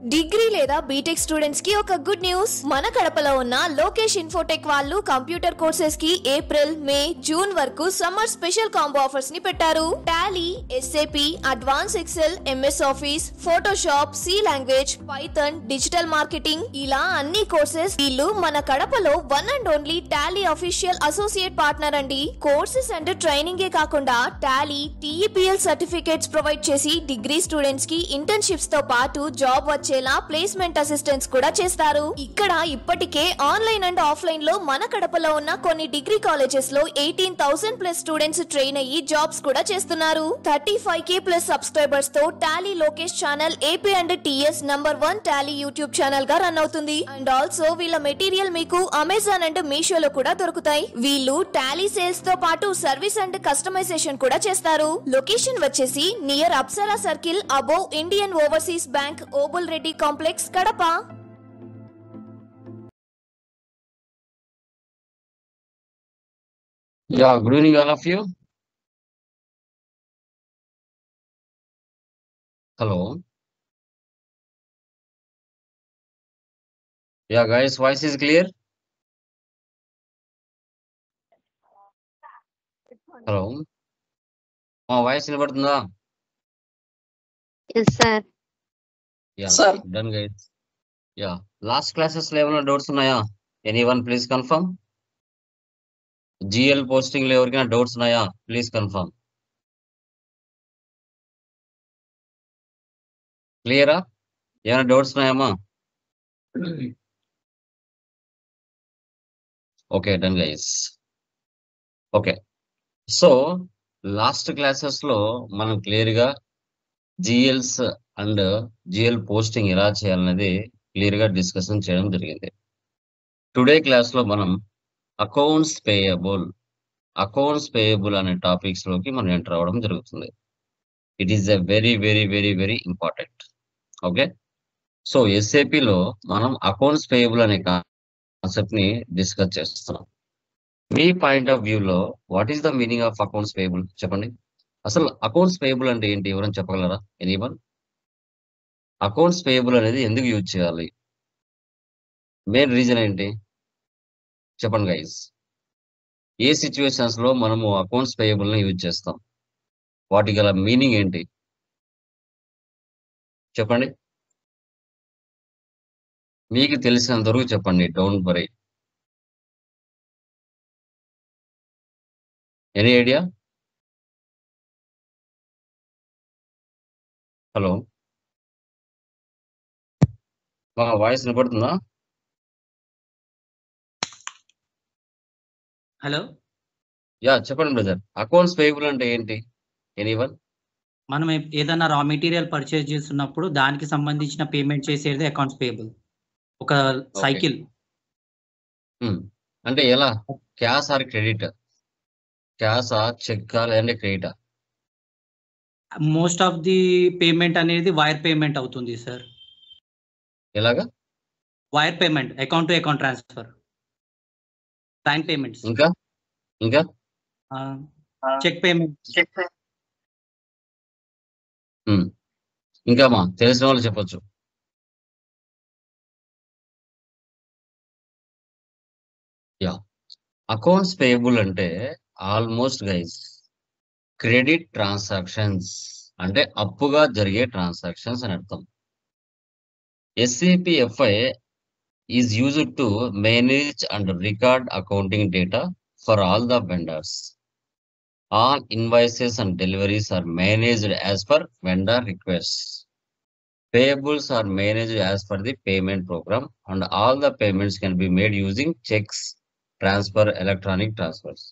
Degree లేదా BTech students కి ఒక గుడ్ న్యూస్. మన కడపలో ఉన్న లోకేష్ ఇన్ఫోటెక్ వాళ్ళు కంప్యూటర్ కోర్సెస్ కి ఏప్రిల్, మే, జూన్ వరకు సమ్మర్ స్పెషల్ కాంబో ఆఫర్స్ ని పెట్టారు. Tally, SAP, advance Excel, MS Office, Photoshop, C language, Python, digital marketing ఇలా అన్ని కోర్సెస్. వీళ్ళు మన కడపలో one and only Tally official associate partner అండి. కోర్సెస్ అండ్ ట్రైనింగ్ ఏ కాకుండా టాలీ, టీఈపీఎల్ సర్టిఫికేట్స్ ప్రొవైడ్ చేసి డిగ్రీ స్టూడెంట్స్ కి ఇంటర్న్షిప్స్ తో పాటు జాబ్ ప్లేస్మెంట్ అసిస్టెన్స్ కూడా చేస్తారు. ఇక్కడ ఇప్పటికే ఆన్లైన్ అండ్ ఆఫ్లైన్ లో మన కడపలో ఉన్న కొన్ని డిగ్రీ కాలేజెస్ లో 18,000+ స్టూడెంట్స్ ట్రైన్ అయ్యి జాబ్స్ కూడా చేస్తున్నారు. 35K+ సబ్స్క్రైబర్స్ తో Tally Lokesh channel AP and TS #1 Tally YouTube channel గా రన్ అవుతుంది. అండ్ ఆల్సో వీళ్ళ మెటీరియల్ మీకు అమెజాన్ అండ్ మీషోలో కూడా దొరుకుతాయి. వీళ్ళు టాలీ సేల్స్ తో పాటు సర్వీస్ అండ్ కస్టమైజేషన్ కూడా చేస్తారు. లొకేషన్ వచ్చేసి near Apsara circle above Indian overseas bank, Obul Reddy complex, Kadapa. Yeah, good evening all of you. Hello. Yeah guys, voice is clear? Hello. My voice వినబడుతుందా? Yes sir. Yeah, sir. Done guys. Yeah, last classes లో ఏమైనా doubts ఉన్నాయా? Anyone please confirm? GL posting లో ఎవరికైనా doubts ఉన్నాయా? Please confirm. క్లియరా? ఏమైనా doubts ఉన్నాయమ్మా? Okay, done guys. Okay, so last classes లో మనం క్లియర్ గా జిఎల్స్ అండ్ జిఎల్ పోస్టింగ్ ఎలా చేయాలనేది క్లియర్ గా డిస్కషన్ చేయడం జరిగింది. టుడే క్లాస్ లో మనం అకౌంట్స్ పేయబుల్ అనే టాపిక్స్ లోకి మనం ఎంటర్ అవ్వడం జరుగుతుంది. It is a very very very very important. Okay, so ఎస్ఏపిలో మనం అకౌంట్స్ పేయబుల్ అనే కాన్సెప్ట్ ని డిస్కస్ చేస్తున్నాం. మీ పాయింట్ ఆఫ్ వ్యూలో what is the meaning of accounts payable చెప్పండి. అసలు అకౌంట్స్ పేయబుల్ అంటే ఏంటి, ఎవరైనా చెప్పగలరా? ఎనీవన్? అకౌంట్స్ పేయబుల్ అనేది ఎందుకు యూజ్ చేయాలి, మెయిన్ రీజన్ ఏంటి చెప్పండి గైస్. ఏ సిచ్యువేషన్స్ లో మనము అకౌంట్స్ పేయబుల్ ని యూజ్ చేస్తాం, వాటి గల మీనింగ్ ఏంటి చెప్పండి. మీకు తెలిసినంత వరకు చెప్పండి, don't worry. Any idea? Hello, మా వాయిస్ వినపడుతుందా? హలో, యా చెప్పండి బ్రదర్. అకౌంట్స్ పేయబుల్ అంటే ఏంటి? ఎనీవన్? మనం ఏదైనా రా మెటీరియల్ పర్చేజ్ చేస్తున్నప్పుడు దానికి సంబంధించిన పేమెంట్ చేసేది అకౌంట్స్ పేయబుల్. ఒక సైకిల్. అంటే ఎలా? Cash or credit? క్యాష్ ఆ, చెక్ లేదంటే క్రెడిటా? మోస్ట్ ఆఫ్ ది పేమెంట్ అనేది వైర్ పేమెంట్ అవుతుంది సార్. ఎలాగా? Wire payment, account to account transfer, bank payments, ఇంకా ఇంకా చెక్ పేమెంట్. ఇంకా మా తెలిసిన వాళ్ళు చెప్పొచ్చు. యా, అకౌంట్స్ పేయబుల్ అంటే ఆల్మోస్ట్ గైస్ క్రెడిట్ ట్రాన్సాక్షన్స్, అంటే అప్పుగా జరిగే ట్రాన్సాక్షన్స్ అని అర్థం. SAPFI is used to manage and record accounting data for all the vendors. All invoices and deliveries are managed as per vendor requests. Payables are managed as per the payment program, and all the payments can be made using checks, transfer, electronic transfers.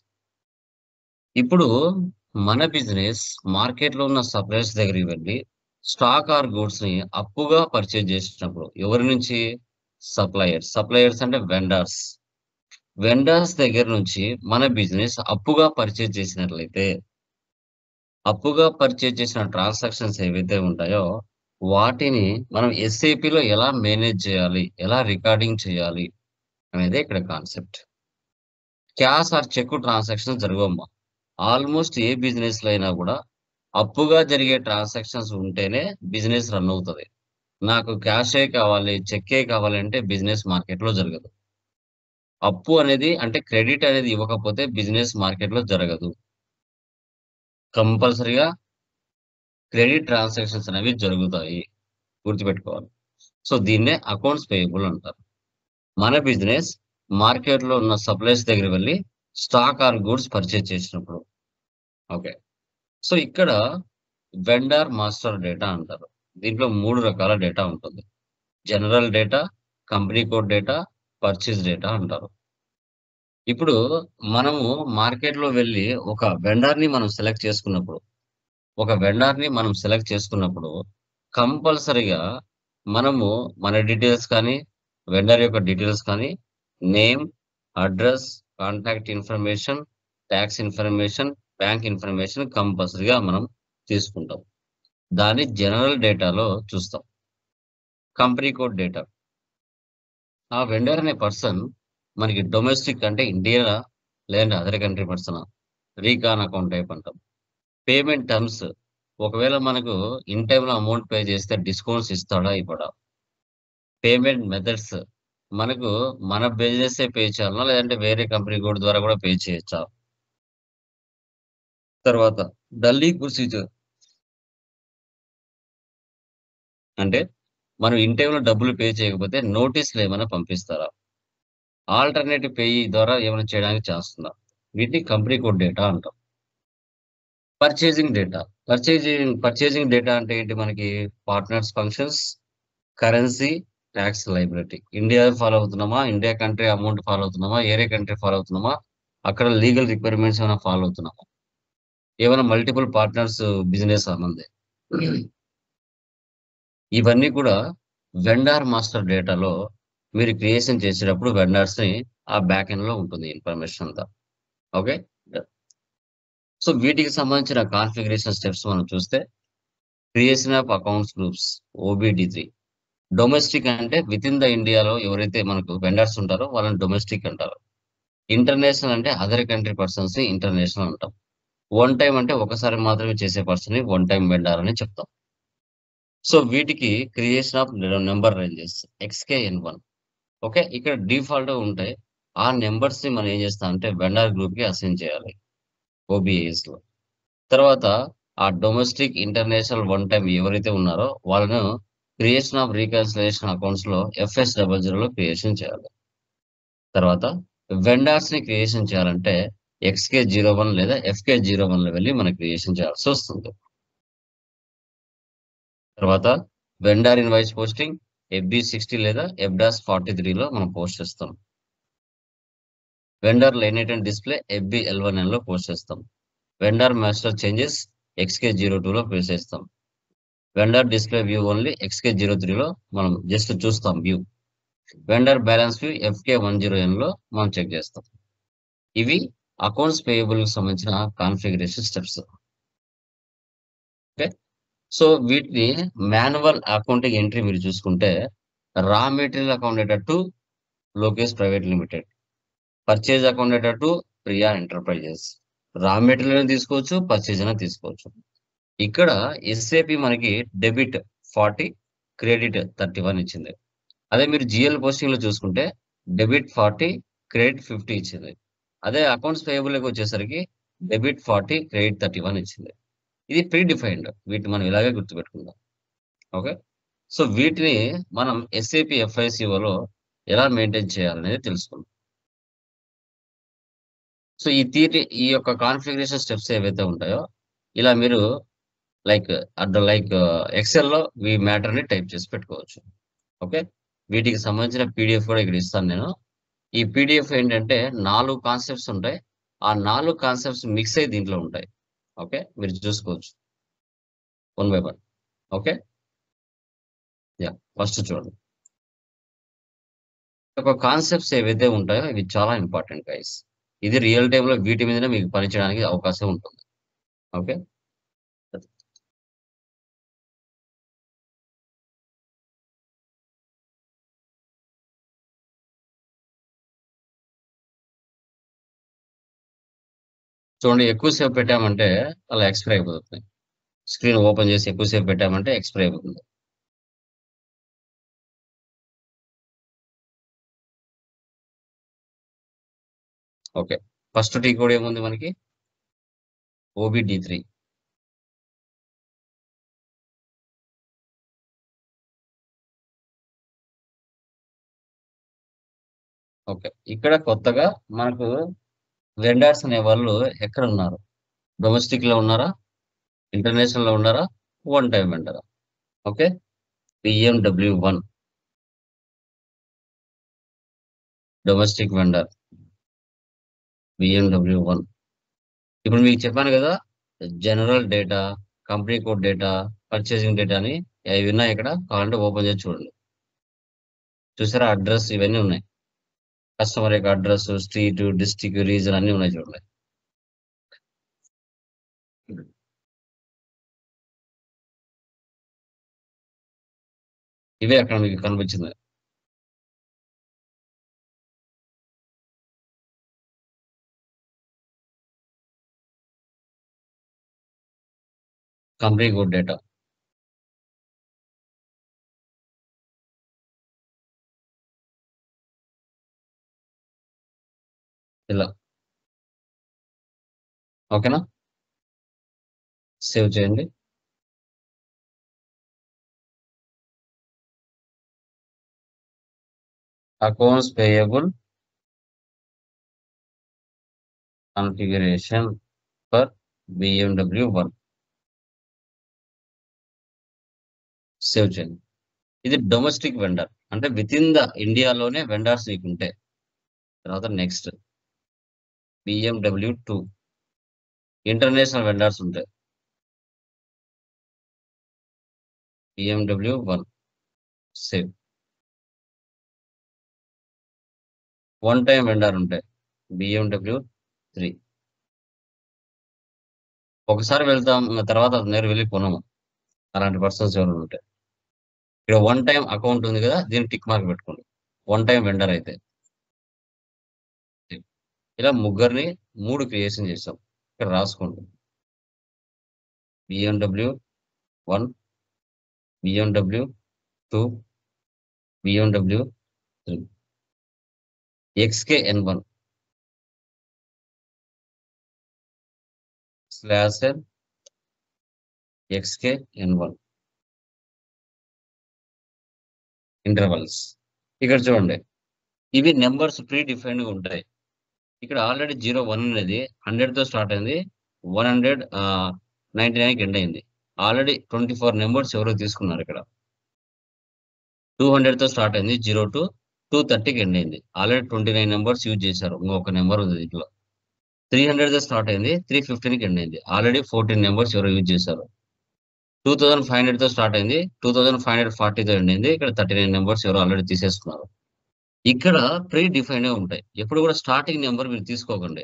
ఇప్పుడు మన business market లో ఉన్న suppliers దగ్గరికి వెళ్ళి stock or goods ని అప్పుగా purchase చేసినప్పుడు ఎవరి నుంచి? సప్లయర్స్ అంటే వెండర్స్ దగ్గర నుంచి మన బిజినెస్ అప్పుగా పర్చేజ్ చేసినట్లయితే, అప్పుగా పర్చేజ్ చేసిన ట్రాన్సాక్షన్స్ ఏవైతే ఉంటాయో వాటిని మనం ఎస్ఏపిలో ఎలా మేనేజ్ చేయాలి, ఎలా రికార్డింగ్ చేయాలి అనేది ఇక్కడ concept. Cash or check transactions జరగమ్మా. ఆల్మోస్ట్ ఏ బిజినెస్ లో అయినా కూడా అప్పుగా జరిగే ట్రాన్సాక్షన్స్ ఉంటేనే బిజినెస్ రన్ అవుతుంది. నాకు క్యాషే కావాలి, చెక్కే కావాలి అంటే బిజినెస్ మార్కెట్‌లో జరగదు. అప్పు అనేది అంటే క్రెడిట్ అనేది ఇవ్వకపోతే బిజినెస్ మార్కెట్‌లో జరగదు. కంపల్సరీగా క్రెడిట్ ట్రాన్సాక్షన్స్ అనేవి జరుగుతాయి. గుర్తుపెట్టుకోవాలి. సో, దీన్నే అకౌంట్స్ పేయబుల్ అంటారు. మన బిజినెస్ మార్కెట్‌లో ఉన్న సప్లయర్స్ దగ్గరికి వెళ్లి స్టాక్ ఆర్ గూడ్స్ పర్చేజ్ చేసినప్పుడు. ఓకే. సో, ఇక్కడ వెండర్ మాస్టర్ డేటా అంటారు. దీంట్లో 3 రకాల డేటా ఉంటుంది. General data, company code data, purchase data అంటారు. ఇప్పుడు మనము మార్కెట్‌లో వెళ్లి ఒక వెండర్‌ని మనం సెలెక్ట్ చేసుకున్నప్పుడు కంపల్సరీగా మనము మన డీటెయిల్స్ కానీ, వెండర్ యొక్క డీటెయిల్స్ కానీ, name, address, contact information, talks information, bank information కంపల్సరీగా మనం తీసుకుంటాం. దాన్ని జనరల్ డేటాలో చూస్తాం. Company code data. ఆ వెండర్ అనే పర్సన్ మనకి డొమెస్టిక్ అంటే ఇండియా లేదంటే అదర్ కంట్రీ పర్సనా? రీకాన్ అకౌంట్ టైప్ అంటాం. పేమెంట్ టర్మ్స్ ఒకవేళ మనకు ఇన్ టైమ్‌లో అమౌంట్ పే చేస్తే డిస్కౌంట్స్ ఇస్తాడా? ఇవ్వడా? పేమెంట్ మెథడ్స్ మనకు మన బిజినెస్సే పే చేయాలనా? లేదంటే వేరే కంపెనీ కోడ్ ద్వారా కూడా పే చేయొచ్చా? తర్వాత డల్లింగ్ ప్రొసీజర్ అంటే మనం ఇన్ టైమ్‌లో డబ్బులు పే చేయకపోతే నోటీస్‌లు ఏమైనా పంపిస్తారా? ఆల్టర్‌నేటివ్ పేయీ ద్వారా ఏమైనా చేయడానికి ఛాన్స్ ఉందా? వీటిని కంపెనీ కోడ్ డేటా అంటాం. Purchasing data. పర్చేజింగ్ డేటా అంటే ఏంటి మనకి? Partners functions, currency, tax liability. India follow అవుతున్నామా? ఇండియా కంట్రీ అమౌంట్ ఫాలో అవుతున్నామా? ఏరే కంట్రీ ఫాలో అవుతున్నామా? అక్కడ లీగల్ రిక్వైర్మెంట్స్ ఏమైనా ఫాలో అవుతున్నామా? ఏమైనా మల్టిపుల్ పార్ట్నర్స్ బిజినెసా మనది? ఇవన్నీ కూడా వెండార్ మాస్టర్ డేటాలో మీరు క్రియేషన్ చేసేటప్పుడు వెండార్స్‌ని ఆ బ్యాక్ ఎండ్‌లో ఉంటుంది ఇన్ఫర్మేషన్ అంతా. ఓకే. సో, వీటికి సంబంధించిన కాన్ఫిగరేషన్ స్టెప్స్ మనం చూస్తే creation of accounts groups OBD three. Domestic అంటే వితిన్ ద ఇండియాలో ఎవరైతే మనకు వెండర్స్ ఉంటారో వాళ్ళని డొమెస్టిక్ అంటారు. ఇంటర్నేషనల్ అంటే అదర్ కంట్రీ పర్సన్స్‌ని ఇంటర్నేషనల్ అంటాం. వన్ టైమ్ అంటే ఒకసారి మాత్రమే చేసే పర్సన్‌ని వన్ టైమ్ వెండర్ అని చెప్తాం. సో, వీటికి creation of number ranges XKN one. Okay. ఇక్కడ డిఫాల్ట్‌గా ఉంటాయి. ఆ నంబర్స్‌ని మనం ఏం చేస్తామంటే వెండర్ గ్రూప్‌కి అసైన్ చేయాలి ఓబీఏఎస్‌లో. తర్వాత ఆ డొమెస్టిక్, ఇంటర్నేషనల్ వన్ టైమ్ ఎవరైతే ఉన్నారో వాళ్ళను క్రియేషన్ ఆఫ్ రీకన్సిలియేషన్ అకౌంట్స్‌లో FS00లో క్రియేషన్ చేయాలి. తర్వాత వెండార్స్‌ని క్రియేషన్ చేయాలంటే XK01 లేదా FK01లో వెళ్లి మనం క్రియేషన్ చేయాల్సొస్తుంది. తర్వాత వెండార్ ఇన్వాయిస్ పోస్టింగ్ FB60 లేదా FDAS43లో మనం పోస్ట్ చేస్తాం. వెండర్ లైన్ ఐటెమ్ డిస్‌ప్లే FB11Nలో పోస్ట్ చేస్తాం. వెండర్ మాస్టర్ చేంజెస్ XK02లో చేస్తాం. వెండర్ డిస్‌ప్లే వ్యూ ఓన్లీ XK03లో మనం జస్ట్ చూస్తాం వ్యూ. వెండర్ బ్యాలెన్స్ వ్యూ FK10Nలో మనం చెక్ చేస్తాం. ఇవి అకౌంట్స్ పేయబుల్‌కి సంబంధించిన కాన్ఫిగరేషన్ స్టెప్స్. ఓకే. సో, వీటిని మాన్యువల్ అకౌంటింగ్ ఎంట్రీ మీరు చూసుకుంటే raw material account data to Lokesh private limited. Purchase account data to Priya enterprises. Raw material అయినా తీసుకోవచ్చు, పర్చేజ్ అయినా తీసుకోవచ్చు. ఇక్కడ ఎస్ఏపి మనకి డెబిట్ 40, క్రెడిట్ 31 ఇచ్చింది. అదే మీరు జీఎల్ పోస్టింగ్‌లో చూసుకుంటే డెబిట్ 40, క్రెడిట్ 50 ఇచ్చింది. అదే అకౌంట్స్ పేయబుల్‌లోకి వచ్చేసరికి డెబిట్ 40, క్రెడిట్ 31 ఇచ్చింది. ఇది ప్రీ డిఫైన్డ్. వీటిని మనం ఇలాగే గుర్తుపెట్టుకుందాం. ఓకే. సో, వీటిని మనం ఎస్ఏపి FICOలో ఎలా మెయింటైన్ చేయాలనేది తెలుసుకుందాం. సో, ఈ యొక్క కాన్ఫిగరేషన్ స్టెప్స్ ఏవైతే ఉంటాయో ఇలా మీరు లైక్ ఎక్సెల్‌లో ఈ మ్యాటర్‌ని టైప్ చేసి పెట్టుకోవచ్చు. ఓకే. వీటికి సంబంధించిన పీడీఎఫ్ కూడా ఇక్కడ ఇస్తాను నేను. ఈ పీడీఎఫ్ ఏంటంటే 4 కాన్సెప్ట్స్ ఉంటాయి. ఆ 4 కాన్సెప్ట్స్ మిక్స్ అయ్యి దీంట్లో ఉంటాయి. ఓకే. మీరు చూసుకోవచ్చు. One by one. Okay. First చూడండి. ఒక కాన్సెప్ట్స్ ఏవైతే ఉంటాయో ఇవి చాలా ఇంపార్టెంట్ గైస్. ఇది రియల్ టైమ్‌లో వీటి మీదనే మీకు పని చేయడానికి అవకాశం ఉంటుంది. ఓకే. చూడండి ఎక్కువ సేపు పెట్టామంటే అలా ఎక్స్‌పైర్ అయిపోతుంది. స్క్రీన్ ఓపెన్ చేసి ఎక్కువ సేపు పెట్టామంటే ఎక్స్‌పైర్ అయిపోతుంది. ఓకే, ఫస్ట్ టీ కోడ్ ఏముంది మనకి? OBD3. ఓకే, ఇక్కడ కొత్తగా మనకు వెండర్స్ అనే వాళ్ళు ఎక్కడ ఉన్నారు? డొమెస్టిక్ లో ఉన్నారా, ఇంటర్నేషనల్ లో ఉన్నారా, వన్ టైం వెండరా? Okay, BMW1 domestic vendor, BMW1. ఇప్పుడు మీకు చెప్పాను కదా, general data, company code data, purchasing data అని అవి ఉన్నాయి. ఇక్కడ కావాలంటే ఓపెన్ చేసి చూడండి. చూసారా, అడ్రస్ ఇవన్నీ ఉన్నాయి. కస్టమర్ యొక్క అడ్రస్, స్ట్రీట్, డిస్ట్రిక్ట్, రీజన్ అన్ని ఉన్నాయి చూడండి. ఇవే అక్కడ మీకు కనిపించింది. Company code data. ఇలా ఓకేనా? సేవ్ చేయండి. Accounts payable configuration for BMW1. Save చేయండి. ఇది డొమెస్టిక్ వెండర్, అంటే విత్ ఇన్ ద ఇండియాలోనే వెండర్స్ మీకు ఉంటాయి. తర్వాత నెక్స్ట్ BMW2 ఇంటర్నేషనల్ వెండర్స్ ఉంటాయి. BMW1 save. One time vendor ఉంటాయి. BMW3 ఒకసారి వెళ్తాం, ఇంకా తర్వాత నేరు వెళ్ళి కొనము. అలాంటి పర్సన్స్ ఎవరు ఉంటాయి. ఇక్కడ వన్ టైం అకౌంట్ ఉంది కదా, దీన్ని టిక్ మార్క్ పెట్టుకోండి. వన్ టైం వెండర్ అయితే ఇలా ముగ్గురిని 3 క్రియేషన్ చేస్తాం. ఇక్కడ రాసుకోండి. BMW1, BMW2, BMW3, XKN1 /N XKN1 intervals. ఇక్కడ చూడండి, ఇవి నెంబర్స్ ప్రీ డిఫైన్డ్ గా ఉంటాయి. ఇక్కడ ఆల్రెడీ 01 అనేది 100 తో స్టార్ట్ అయింది, 199 కి ఎండ్ అయింది. ఆల్రెడీ 24 నెంబర్స్ ఎవరో తీసుకున్నారు. ఇక్కడ 200 తో స్టార్ట్ అయింది, 02 230 కి ఎండ్ అయింది. ఆల్రెడీ 29 నెంబర్స్ యూజ్ చేశారు. ఇంకొక నెంబర్ ఉంది దీంట్లో. 300 తో స్టార్ట్ అయింది, 315 కి ఎండ్ అయింది. ఆల్రెడీ 14 నెంబర్స్ ఎవరో యూజ్ చేశారు. 2500 తో స్టార్ట్ అయింది, 2540 తో ఎండ్ అయింది. ఇక్కడ 39 నెంబర్స్ ఎవరో ఆల్రెడీ తీసేసుకున్నారు. ఇక్కడ ప్రీ డిఫైన్డ్ ఉంటాయి. ఎప్పుడు కూడా స్టార్టింగ్ నెంబర్ మీరు తీసుకోకండి.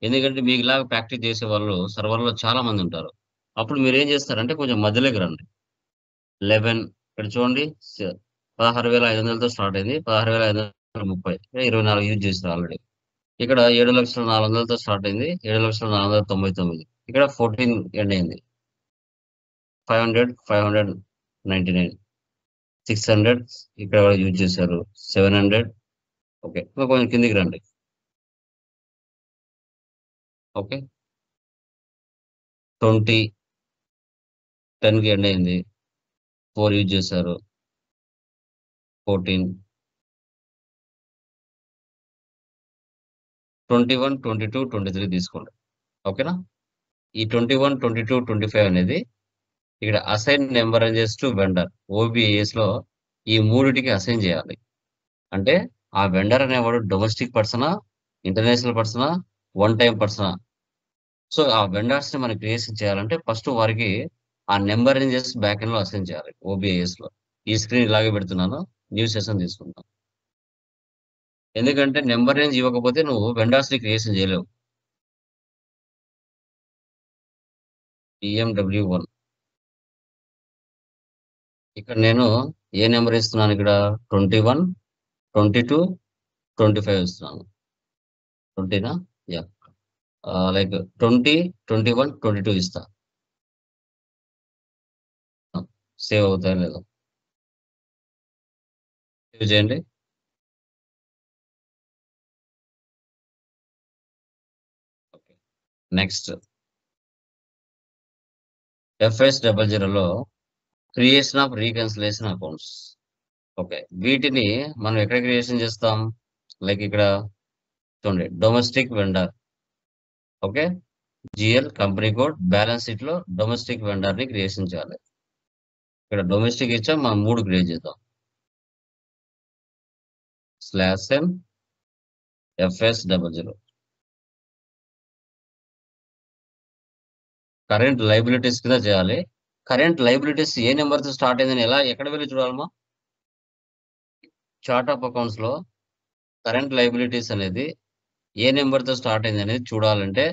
ఎందుకంటే మీకు ఇలాగ ప్రాక్టీస్ చేసే వాళ్ళు సర్వర్లో చాలా మంది ఉంటారు. అప్పుడు మీరు ఏం చేస్తారంటే కొంచెం మధ్యలోకి రండి. 11 ఇక్కడ చూడండి, 16,500తో స్టార్ట్ అయింది, 16,530, 24 యూజ్ చేస్తారు ఆల్రెడీ. ఇక్కడ 7,400,000తో స్టార్ట్ అయింది, 7,499. ఇక్కడ 14 ఎండ్ అయింది. 500, 599, 600 ఇక్కడ యూజ్ చేశారు, 700. ఓకే, ఇంకా కొంచెం కిందికి రండి. ఓకే, 20 10 కి ఎండ్ అయింది, 4 యూజ్ చేశారు, 14, 21, 22, 23 తీసుకోండి. ఓకేనా? ఈ 21, 22, 25 అనేది ఇక్కడ assign number to vendor OBAS లో ఈ మూడిటికి అసైన్ చేయాలి. అంటే ఆ వెండర్ అనేవాడు డొమెస్టిక్ పర్సనా, ఇంటర్నేషనల్ పర్సనా, వన్ టైం పర్సనా? సో ఆ వెండర్స్ ని మనం క్రియేషన్ చేయాలంటే ఫస్ట్ వారికి ఆ నెంబర్ రేంజెస్ బ్యాక్ ఎండ్ లో అసైన్ చేయాలి OBAS లో. ఈ స్క్రీన్ ఇలాగే పెడుతున్నాను, న్యూ సెషన్ తీసుకుంటాం. ఎందుకంటే నెంబర్ రేంజ్ ఇవ్వకపోతే నువ్వు వెండర్స్ ని క్రియేషన్ చేయలేవు. BMW1 ఇక్కడ నేను ఏ నెంబర్ ఇస్తున్నాను? ఇక్కడ 21, 22, 25 ఇస్తున్నాను. 20నా? యా, లైక్ 20, 21, 22 ఇస్తా. సేవ్ అవుతాయో లేదో సేవ్ చేయండి. నెక్స్ట్ FS00లో creation of reconciliation accounts. Okay, వీటిని మనం ఎక్కడ క్రియేషన్ చేస్తాం? లైక్ ఇక్కడ చూడండి, domestic vendor. Okay, GL company code balance sheet లో డొమెస్టిక్ వెండర్ ని క్రియేషన్ చేయాలి. ఇక్కడ డొమెస్టిక్ ఇచ్చాం, మనం 3 క్రియేట్ చేద్దాం. /m FS00. కరెంట్ లైబిలిటీస్ కింద చేయాలి. కరెంట్ లైబిలిటీస్ ఏ నెంబర్ తో స్టార్ట్ అయిందని ఎక్కడ వెళ్ళి చూడాలమ్మా? చార్ట్ ఆఫ్ అకౌంట్స్ లో కరెంట్ లైబిలిటీస్ అనేది ఏ నెంబర్ తో స్టార్ట్ అయింది అనేది చూడాలంటే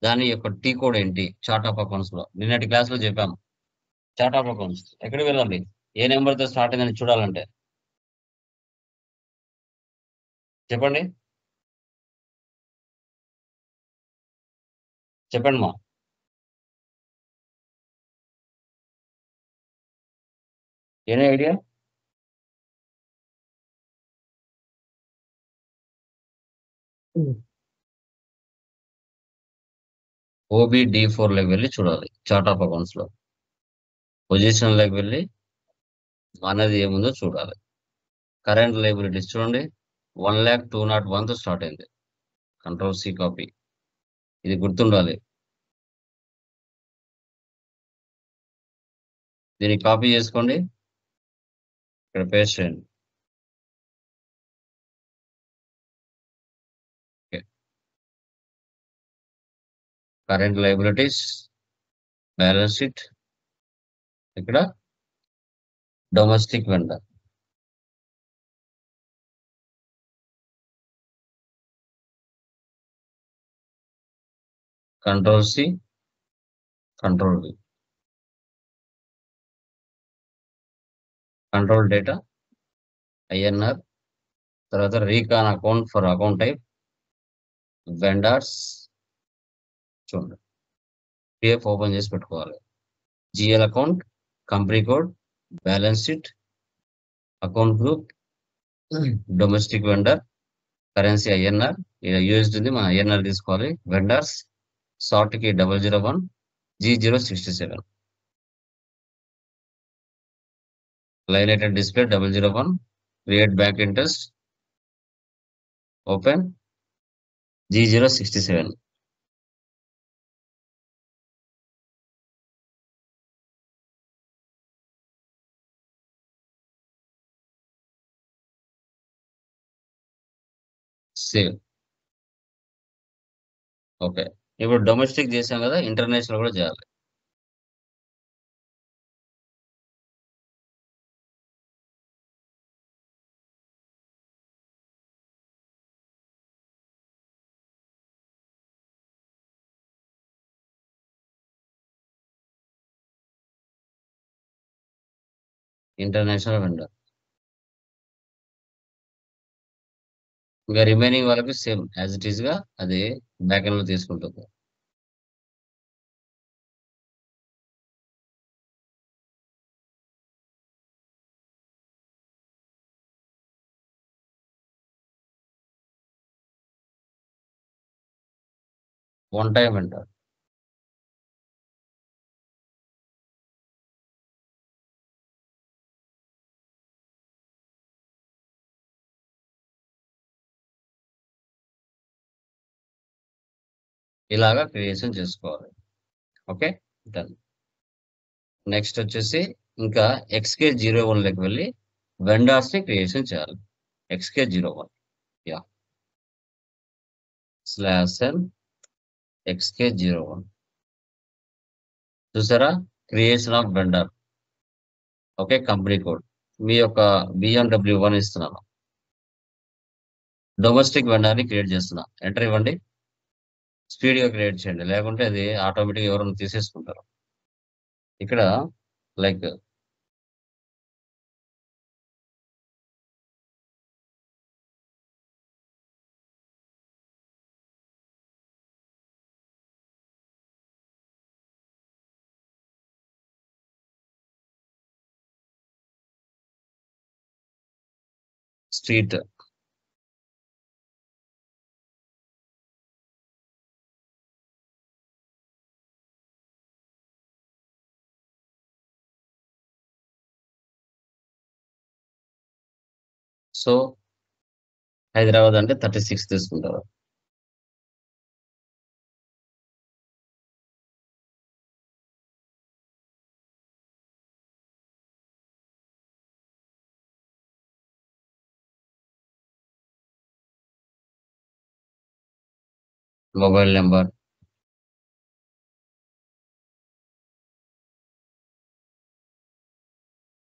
దాని యొక్క టీ కోడ్ ఏంటి? చార్ట్ ఆఫ్ అకౌంట్స్ లో నిన్నటి క్లాస్ లో చెప్పాము. చార్ట్ ఆఫ్ అకౌంట్స్ ఎక్కడ వెళ్ళాలి? ఏ నెంబర్ తో స్టార్ట్ అయిందని చూడాలంటే చెప్పండి, చెప్పండి మా. ఏనే ఐడియా? OBD4 లోకి వెళ్ళి చూడాలి. చార్ట్ ఆఫ్ అకౌంట్స్ లో పొజిషన్ లోకి వెళ్ళి మనది ఏముందో చూడాలి. కరెంట్ లైబిలిటీస్ చూడండి, 1,02,01 తో స్టార్ట్ అయింది. Ctrl+C copy. ఇది గుర్తుండాలి. దీన్ని కాపీ చేసుకోండి, ఇక్కడ పేస్ట్ చేయండి. కరెంట్ లైబిలిటీస్, బ్యాలెన్స్ షీట్, ఇక్కడ domestic vendor. Ctrl+C, Ctrl+V. Control data, INR, తర్వాత recon account for account type, vendors. చూడండి, PF ఓపెన్ చేసి పెట్టుకోవాలి. GL account, company code, balance sheet, account group, domestic vendor, currency INR. ఇక్కడ USD ఉంది, మనం INR తీసుకోవాలి. Vendors, sort కి 001, G067. Line display 001, create bank interest, open G067. Save. Okay, ఇప్పుడు domestic చేసాం కదా, ఇంటర్నేషనల్ కూడా చేయాలి. International vendor. ఇంకా రిమైనింగ్ వాళ్ళకి సేమ్ యాజ్ ఇట్ ఈస్ గా అది బ్యాక్ ఎండ్ లో తీసుకుంటుంది. One time vendor. ఇలాగా క్రియేషన్ చేసుకోవాలి. Okay, done. నెక్స్ట్ వచ్చేసి ఇంకా XK01 లోకి వెళ్ళి వెండర్స్ ని క్రియేషన్ చేయాలి. XK01, yeah, /n XK01. చూసారా, creation of vendor. Okay, company code మీ యొక్క BMW1 ఇస్తున్నాను. డొమెస్టిక్ వెండర్ ని క్రియేట్ చేస్తున్నా. ఎంటర్ ఇవ్వండి, స్పీడ్ గా క్రియేట్ చేయండి, లేకుంటే అది ఆటోమేటిక్ ఎవరైనా తీసేసుకుంటారు. ఇక్కడ లైక్ స్ట్రీట్, సో హైదరాబాద్ అంటే 36 తీసుకుంటారు. Mobile number,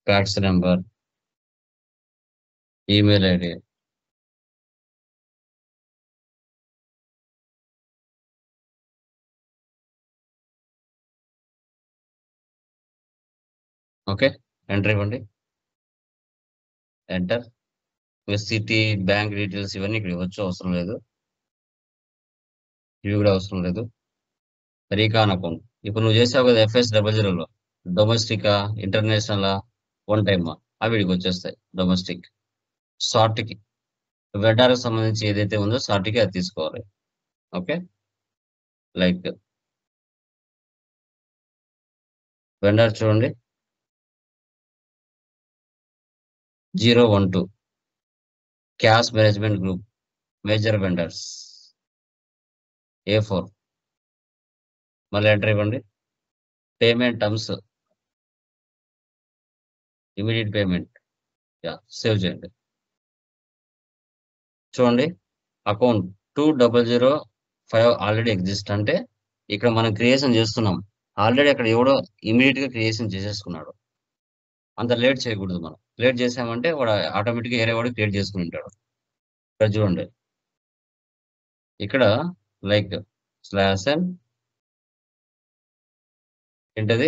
fax number, email ID. Okay, enter ఇవ్వండి. ఎంటర్. సిటీ, బ్యాంక్ డీటెయిల్స్ ఇవన్నీ ఇక్కడ ఇవ్వచ్చు, అవసరం లేదు. ఇవి కూడా అవసరం లేదు. రీకాన్ అకౌంట్ ఇప్పుడు నువ్వు చేసావు కదా FS00లో, డొమెస్టికా, ఇంటర్నేషనలా, వన్ టైమా, అవి వీడికి వచ్చేస్తాయి. డొమెస్టిక్. సార్ట్కి వెండార్కి సంబంధించి ఏదైతే ఉందో సార్ట్కి అది తీసుకోవాలి. ఓకే, లైక్ వెండర్ చూడండి 012 cash management group, major vendors A4. మళ్ళీ ఎంటర్ ఇవ్వండి. Payment terms, immediate payment, save చేయండి. చూడండి అకౌంట్ 2005 ఆల్రెడీ ఎగ్జిస్ట్, అంటే ఇక్కడ మనం క్రియేషన్ చేస్తున్నాం. ఆల్రెడీ అక్కడ ఎవడో ఇమీడియట్ గా క్రియేషన్ చేసేసుకున్నాడు. అంత లేట్ చేయకూడదు. మనం లేట్ చేసామంటే వాడు ఆటోమేటిక్ గా వేరే వాడు క్రియేట్ చేసుకుని ఉంటాడు. ఇక్కడ చూడండి, ఇక్కడ లైక్ /n ఏంటది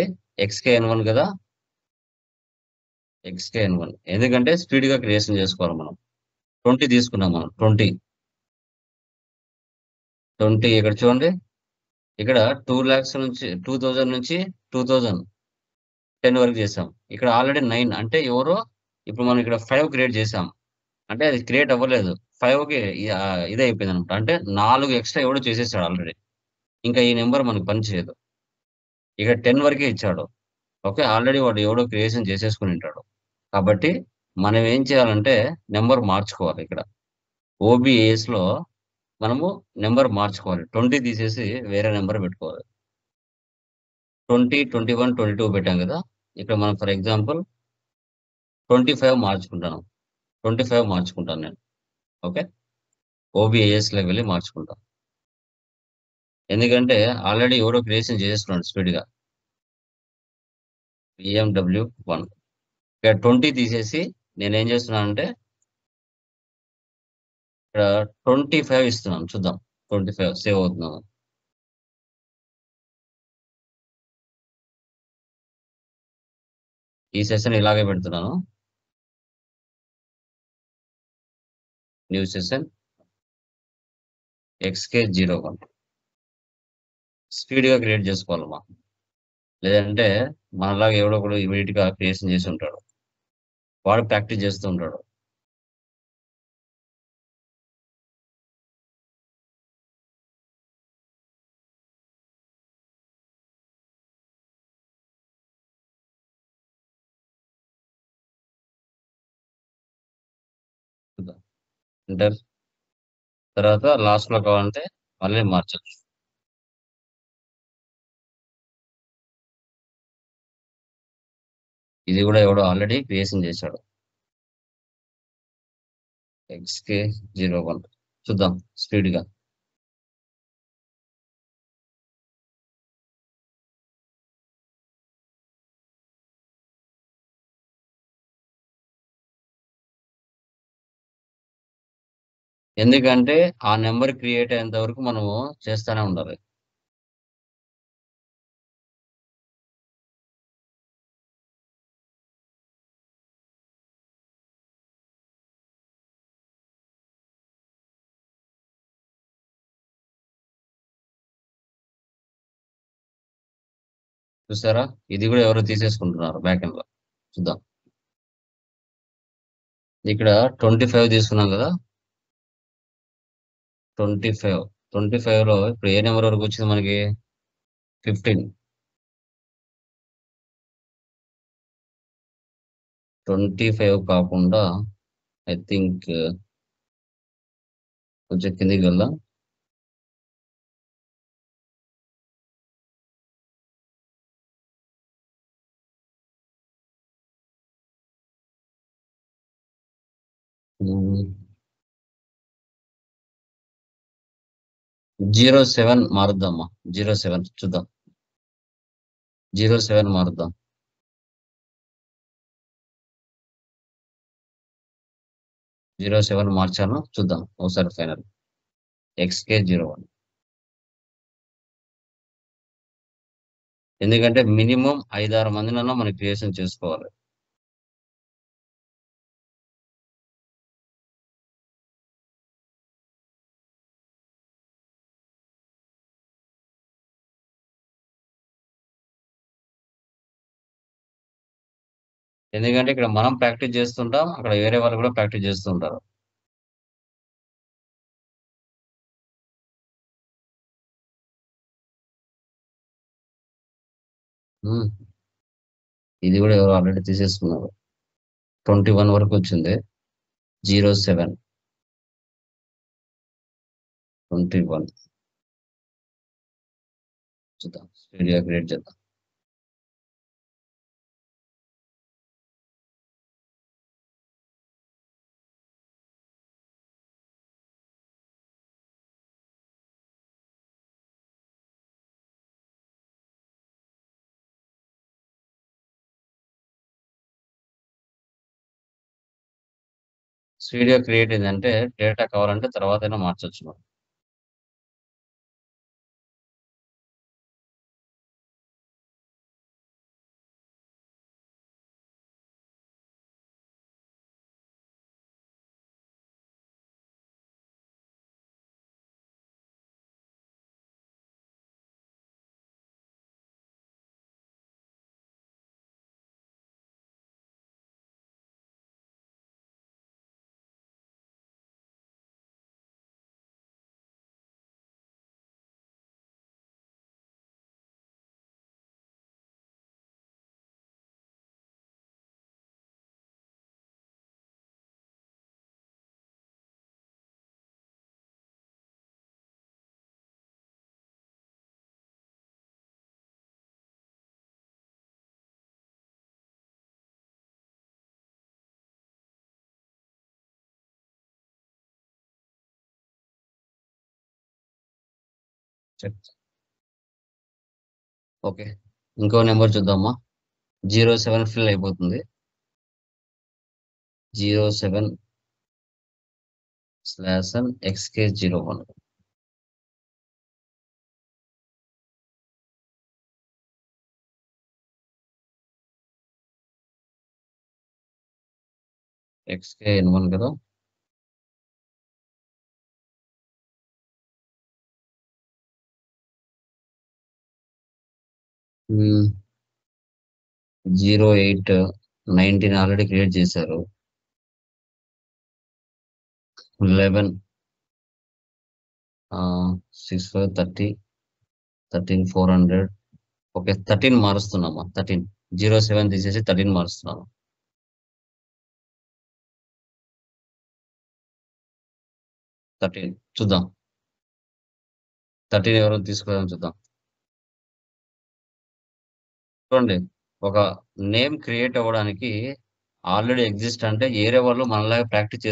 XKN1 కదా, XKN1 ఎందుకంటే స్పీడ్ గా క్రియేషన్ చేసుకోవాలి. మనం 20 తీసుకున్నాం. మనం 20 ఇక్కడ చూడండి, ఇక్కడ 2 lakhs నుంచి 2000 నుంచి 2010 వరకు చేసాం. ఇక్కడ ఆల్రెడీ 9, అంటే ఎవరో ఇప్పుడు మనం ఇక్కడ 5 క్రియేట్ చేసాం, అంటే అది క్రియేట్ అవ్వలేదు. 5కి ఇదే అయిపోయింది అనమాట. అంటే 4 ఎక్స్ట్రా ఎవడో చేసేసాడు ఆల్రెడీ. ఇంకా ఈ నెంబర్ మనకు పని చేయదు. ఇక్కడ 10 వరకే ఇచ్చాడు. ఓకే, ఆల్రెడీ వాడు ఎవడో క్రియేషన్ చేసేసుకుని ఉంటాడు. కాబట్టి మనం ఏం చేయాలంటే నెంబర్ మార్చుకోవాలి. ఇక్కడ OBAS లో మనము నెంబర్ మార్చుకోవాలి. 20 తీసేసి వేరే నెంబర్ పెట్టుకోవాలి. 20, 21, 22 పెట్టాం కదా, ఇక్కడ మనం ఫర్ ఎగ్జాంపుల్ 25 మార్చుకుంటాను. 25 మార్చుకుంటాను నేను. ఓకే, OBAS లోకి వెళ్ళి మార్చుకుంటాను. ఎందుకంటే ఆల్రెడీ ఎవరో క్రియేషన్ చేసేస్తున్నాడు స్పీడ్గా. BMW1 ఇక్కడ 20 తీసేసి నేనేం చేస్తున్నానంటే ఇక్కడ 25 ఇస్తున్నాను. చూద్దాం 25 సేవ్ అవుతున్నాను. ఈ సెషన్ ఇలాగే పెడుతున్నాను. న్యూ సెషన్ XK01 స్పీడ్ గా క్రియేట్ చేసుకోవాలమ్మా. లేదంటే మనలాగా ఎవడో కూడా ఇమీడియట్ గా క్రియేషన్ చేసి ఉంటాడు, వాడు ప్రాక్టీస్ చేస్తూ ఉంటాడు. ఎంటర్. తర్వాత లాస్ట్ లో కావాలంటే మళ్ళీ మార్చచ్చు. ఇది కూడా ఎవడో ఆల్రెడీ క్రియేషన్ చేశాడు. XK01 చూద్దాం స్పీడ్ గా. ఎందుకంటే ఆ నెంబర్ క్రియేట్ అయ్యేంత వరకు మనము చేస్తూనే ఉండాలి. చూసారా, ఇది కూడా ఎవరో తీసేసుకుంటున్నారు బ్యాక్ ఎండ్ లో. చూద్దాం, ఇక్కడ 25 తీసుకున్నాం కదా, 25 లో ఇప్పుడు ఏ నెంబర్ వరకు వచ్చింది మనకి? 15. 25 కాకుండా ఐ థింక్ కొంచెం కిందికి వెళ్దాం. ఉమ్, 07 మారుద్దామా? 07 చూద్దాం. 07 మారుద్దాం. 07 మార్చాను, చూద్దాం ఒకసారి ఫైనల్. XK01. ఎందుకంటే మినిమం 5-6 మందినన్నా మనం క్రియేషన్ చేసుకోవాలి. ఎందుకంటే ఇక్కడ మనం ప్రాక్టీస్ చేస్తుంటాం, అక్కడ వేరే వాళ్ళు కూడా ప్రాక్టీస్ చేస్తుంటారు. ఉమ్, ఇది కూడా ఎవరు ఆల్రెడీ తీసేసుకున్నారు. 21 వరకు వచ్చింది. 07 21 చూద్దాం. స్టూడియో క్రియేట్ చేద్దాం. స్టూడియో క్రియేట్ అయిందంటే డేటా కావాలంటే తర్వాత అయినా మార్చొచ్చు మనం. ఓకే, ఇంకో నెంబర్ చూద్దామా? 07 ఫిల్ అయిపోతుంది. 07/XK01. XKN1 కదా. ఉమ్, 08/19 ఆల్రెడీ క్రియేట్ చేశారు. 11 6530 13400. ఓకే, 13 మారుస్తున్నామా? 13. 07 తీసేసి 13 మారుస్తున్నాము. 13 చూద్దాం. 13 ఎవరో తీసుకోవడం చూద్దాం. చూడండి, ఒక నేమ్ క్రియేట్ అవ్వడానికి ఆల్రెడీ ఎగ్జిస్ట్ అంటే ఏరే వాళ్ళు మనలాగా ప్రాక్టీస్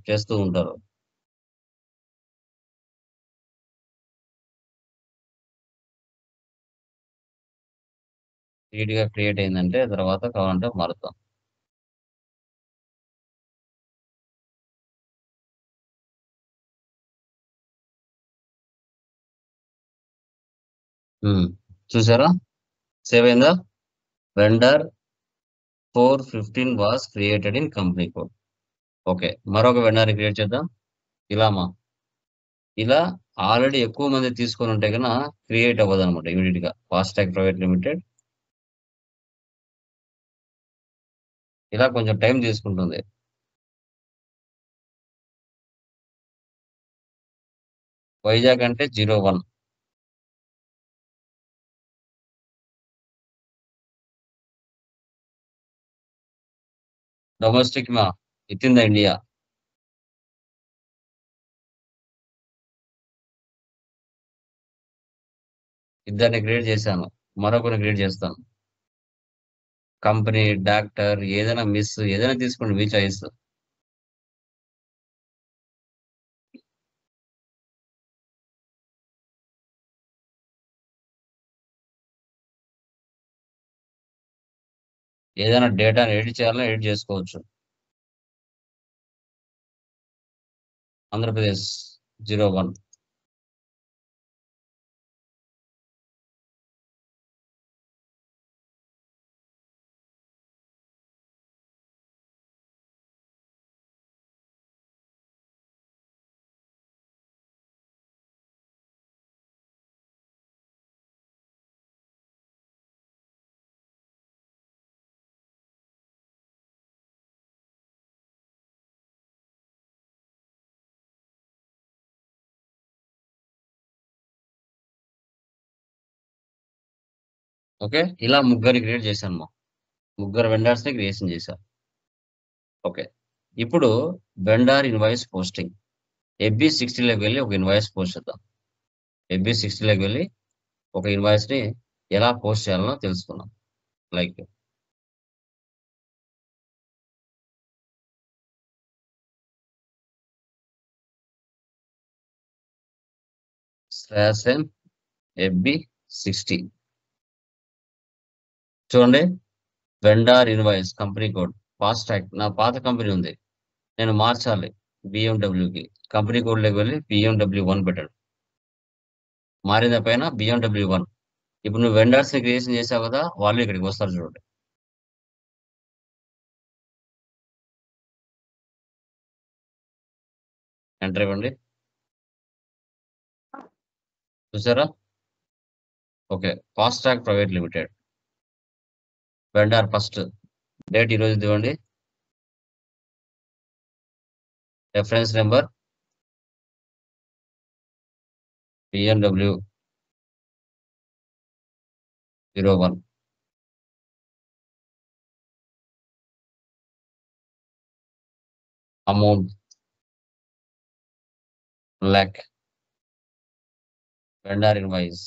చేస్తూ ఉంటారు. గా క్రియేట్ అయిందంటే తర్వాత కావాలంటే మారుతాం. చూసారా, సేవ్ అయిందా? Vendor 415 was created in company code. Okay, మరొక వెండర్ క్రియేట్ చేద్దాం. ఇలా ఆల్రెడీ ఎక్కువ మంది తీసుకొని ఉంటే కన్నా క్రియేట్ అవ్వదు అనమాట ఇమీడియట్ గా. ఫాస్టాగ్ ప్రైవేట్ లిమిటెడ్ ఇలా కొంచెం టైం తీసుకుంటుంది. వైజాగ్ అంటే 01. డొమెస్టిక్ మా విత్ ఇన్ ద ఇండియా ఇద్దరిని క్రియేట్ చేశాను, మరొకరిని క్రియేట్ చేస్తాను. కంపెనీ, డాక్టర్, ఏదైనా మిస్, ఏదైనా తీసుకోండి, మీ చాయిస్. ఏదైనా డేటాని ఎడిట్ చేయాలన్నా ఎడిట్ చేసుకోవచ్చు. ఆంధ్రప్రదేశ్ 01. ఓకే, ఇలా ముగ్గురిని క్రియేట్ చేశాను. ముగ్గురు వెండర్స్ ని క్రియేషన్ చేశాను. ఓకే, ఇప్పుడు వెండర్ ఇన్వాయిస్ పోస్టింగ్. FB60లోకి వెళ్ళి ఒక ఇన్వాయిస్ పోస్ట్ చేద్దాం. FB60లోకి వెళ్ళి ఒక ఇన్వాయిస్ ని ఎలా పోస్ట్ చేయాలో తెలుసుకుందాం. Like /FB60. చూడండి, vendor invoice company code fast track. నా పాత కంపెనీ ఉంది, నేను మార్చాలి BMWకి. కంపెనీ కోడ్లోకి వెళ్ళి BMW1 పెట్టాడు. మారిన పైన BMW1. ఇప్పుడు నువ్వు వెండర్స్ ని క్రియేషన్ చేసావు కదా, వాళ్ళు ఇక్కడికి వస్తారు. చూడండి, ఎంటర్ ఇవ్వండి. చూసారా? Okay, fast track private limited. Vendor first date ఈరోజు ఇవ్వండి. Reference number BMW 01. Amount lakh. Vendor invoice.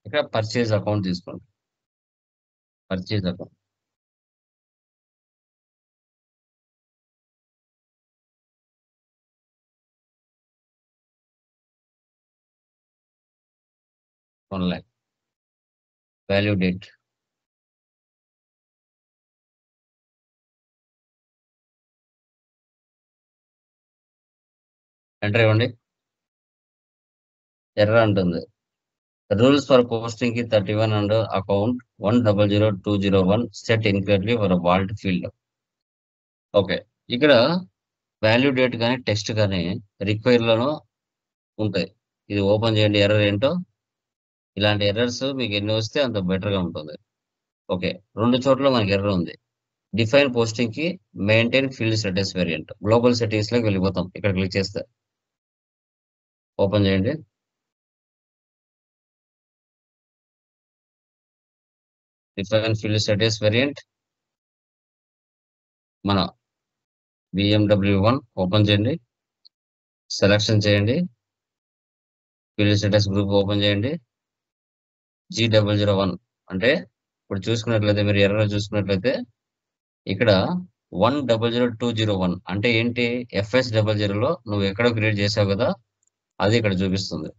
ఇక్కడ పర్చేజ్ అకౌంట్ తీసుకోండి. Purchase account lakh. Value date enter ఇవ్వండి. ఎర్ర అంటుంది. రూల్స్ ఫర్ పోస్టింగ్ కి 31 and account 100201 set incorrectly for vault field. Okay, ఇక్కడ value date కానీ text కానీ రిక్వైర్ లోనూ ఉంటాయి. ఇది ఓపెన్ చేయండి. ఎర్రర్ ఏంటో, ఇలాంటి ఎర్రర్స్ మీకు ఎన్ని వస్తే అంత బెటర్ గా ఉంటుంది. ఓకే, రెండు చోట్ల మనకి ఎర్రర్ ఉంది. డిఫైన్ పోస్టింగ్ కి maintain field status variant. Global settings లోకి వెళ్ళిపోతాం. ఇక్కడ క్లిక్ చేస్తే ఓపెన్ చేయండి. డిఫైన్ ఫీల్డ్ స్టేటస్ వేరియంట్ మన BMW1 ఓపెన్ చేయండి. సెలెక్షన్ చేయండి. ఫీల్డ్ స్టేటస్ గ్రూప్ ఓపెన్ చేయండి. G001 అంటే ఇప్పుడు చూసుకున్నట్లయితే, మీరు ఎర్రర్ చూసుకున్నట్లయితే ఇక్కడ 100201 అంటే ఏంటి? FS00లో నువ్వు ఎక్కడో క్రియేట్ చేసావు కదా, అది ఇక్కడ చూపిస్తుంది.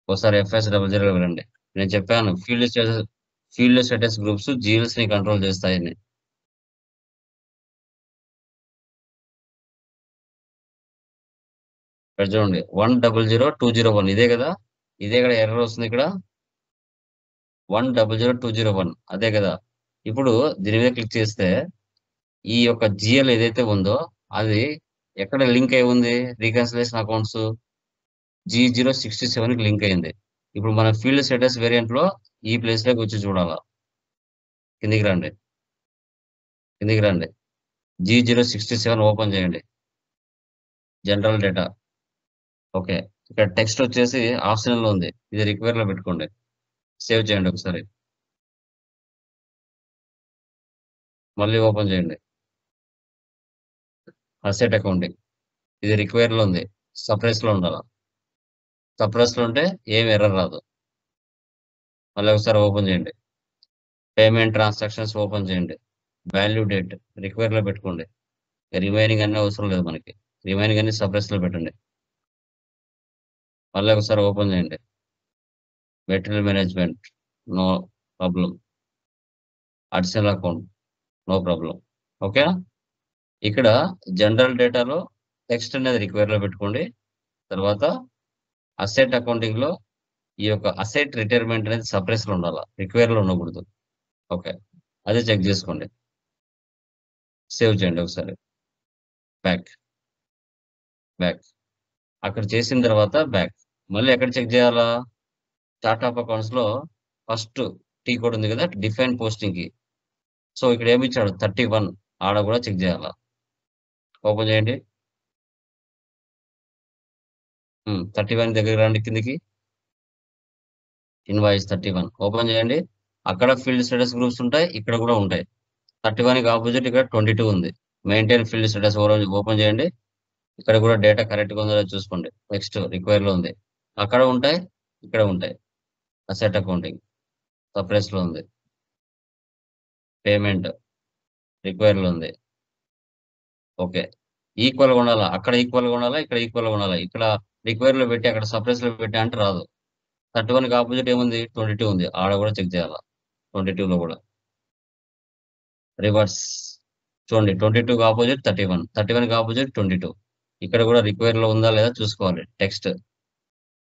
ఒకసారి FS00 వెళ్ళండి. నేను చెప్పాను ఫీల్డ్ స్టేటస్ గ్రూప్స్ జీఎల్స్ ని కంట్రోల్ చేస్తాయని. ఇక్కడ చూడండి 100201 ఇదే కదా, ఇదే ఇక్కడ ఎర్రర్ వస్తుంది. ఇక్కడ 100201 అదే కదా. ఇప్పుడు దీని మీద క్లిక్ చేస్తే ఈ యొక్క జిఎల్ ఏదైతే ఉందో అది ఎక్కడ లింక్ అయి ఉంది? రీకన్సిలేషన్ అకౌంట్స్ G067 కి లింక్ అయింది. ఇప్పుడు మన ఫీల్డ్ స్టేటస్ వేరియంట్ లో ఈ ప్లేస్ లోకి వచ్చి చూడాలా. కిందికి రండి, కిందికి రండి. G067 ఓపెన్ చేయండి. General data. ఓకే, ఇక్కడ టెక్స్ట్ వచ్చేసి ఆప్షనల్ లో ఉంది. ఇది రిక్వైర్ లో పెట్టుకోండి. సేవ్ చేయండి ఒకసారి, మళ్ళీ ఓపెన్ చేయండి. అసెట్ అకౌంటింగ్ ఇది రిక్వైర్ లో ఉంది. సప్రెస్ లో ఉండాలి. సప్రెస్ లో ఉంటే ఏం ఎర్రర్ రాదు. మళ్ళీ ఒకసారి ఓపెన్ చేయండి. పేమెంట్ ట్రాన్సాక్షన్స్ ఓపెన్ చేయండి. వాల్యూ డేట్ రిక్వైర్లో పెట్టుకోండి. రిమైనింగ్ అన్నీ అవసరం లేదు మనకి. రిమైనింగ్ అన్ని సప్రెస్లో పెట్టండి. మళ్ళీ ఒకసారి ఓపెన్ చేయండి. Material management no problem. Additional account no problem. ఓకేనా? ఇక్కడ జనరల్ డేటాలో టెక్స్ట్ అనేది రిక్వైర్లో పెట్టుకోండి. తర్వాత అసెట్ అకౌంటింగ్ లో ఈ యొక్క అసెట్ రిటైర్మెంట్ అనేది సప్రెస్లో ఉండాలి, రిక్వైర్లో ఉండకూడదు. ఓకే, అదే చెక్ చేసుకోండి. సేవ్ చేయండి ఒకసారి. బ్యాక్ బ్యాక్ అక్కడ చేసిన తర్వాత బ్యాక్ మళ్ళీ ఎక్కడ చెక్ చేయాలా? చార్ట్ ఆఫ్ అకౌంట్స్ లో ఫస్ట్ టీ కోడ్ ఉంది కదా, డిఫైన్ పోస్టింగ్ కి. సో ఇక్కడ ఏమి ఇచ్చాడు? 31. ఆడ కూడా చెక్ చేయాలా. ఓపెన్ చేయండి. 31 దగ్గర రండి కిందికి. ఇన్వాయిస్ 31 ఓపెన్ చేయండి. అక్కడ ఫీల్డ్ స్టేటస్ గ్రూప్స్ ఉంటాయి, ఇక్కడ కూడా ఉంటాయి. 31 కి ఆపోజిట్ ఇక్కడ 22 ఉంది. మెయింటైన్ ఫీల్డ్ స్టేటస్ ఓపెన్ చేయండి. ఇక్కడ కూడా డేటా కరెక్ట్ గా ఉందో లేదో చూసుకోండి. నెక్స్ట్ రిక్వైర్ లో ఉంది, అక్కడ ఉంటాయి, ఇక్కడ ఉంటాయి. అసెట్ అకౌంటింగ్ సప్రెస్ లో ఉంది. పేమెంట్ రిక్వైర్ లో ఉంది. ఓకే, ఈక్వల్ గా ఉండాలా? అక్కడ ఈక్వల్ గా ఉండాలా, ఇక్కడ ఈక్వల్ గా ఉండాలా? ఇక్కడ రిక్వైర్ లో పెట్టి అక్కడ సప్రెస్ లో పెట్టి అంటే రాదు. 31 కి ఆపోజిట్ ఏముంది? 22 ఉంది. ఆడ కూడా చెక్ చేయాలా. 22 లో కూడా రివర్స్ చూడండి. 22 కి ఆపోజిట్ 31, 31 కి ఆపోజిట్ 22. ఇక్కడ కూడా రిక్వైర్ లో ఉందా లేదా చూసుకోవాలి. టెక్స్ట్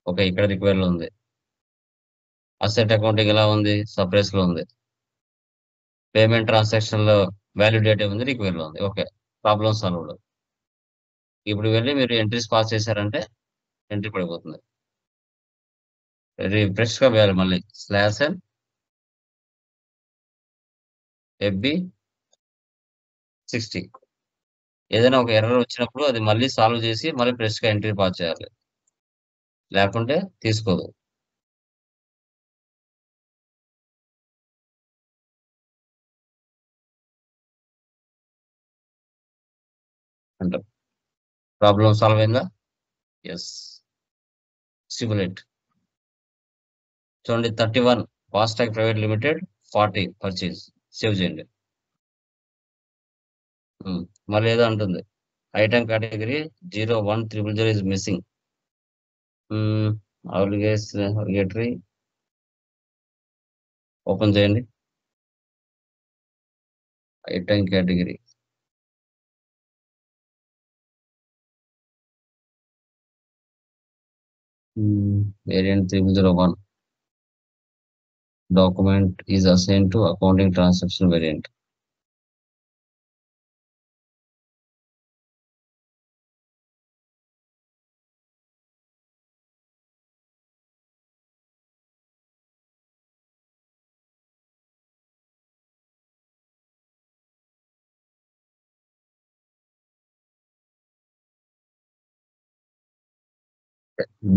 ఓకే, ఇక్కడ రిక్వైర్ లో ఉంది. అసెట్ అకౌంటింగ్ ఎలా ఉంది? సప్రెస్ లో ఉంది. పేమెంట్ ట్రాన్సాక్షన్ లో వాల్యూ డేట్ ఏముంది? రిక్వైర్ లో ఉంది. Okay, problem solved. ఇప్పుడు వెళ్ళి మీరు ఎంట్రీస్ పాస్ చేశారంటే ఎంట్రీ పడిపోతుంది. ఫ్రెష్ గా వేయాలి మళ్ళీ. /n FB 60. ఏదైనా ఒక ఎర్రర్ వచ్చినప్పుడు అది మళ్ళీ సాల్వ్ చేసి మళ్ళీ ఫ్రెష్ గా ఎంట్రీ పాస్ చేయాలి, లేకుంటే తీసుకోదు. అంటే ప్రాబ్లం సాల్వ్ అయిందా? ఎస్. సిమ్యులేట్ చూడండి. 31 fast track private limited, 40 purchase. Save చేయండి. మళ్ళీ ఏదో అంటుంది. Item category 01000 is missing. Obligatory open చేయండి. Item category variant 301. document is assigned to accounting transaction variant.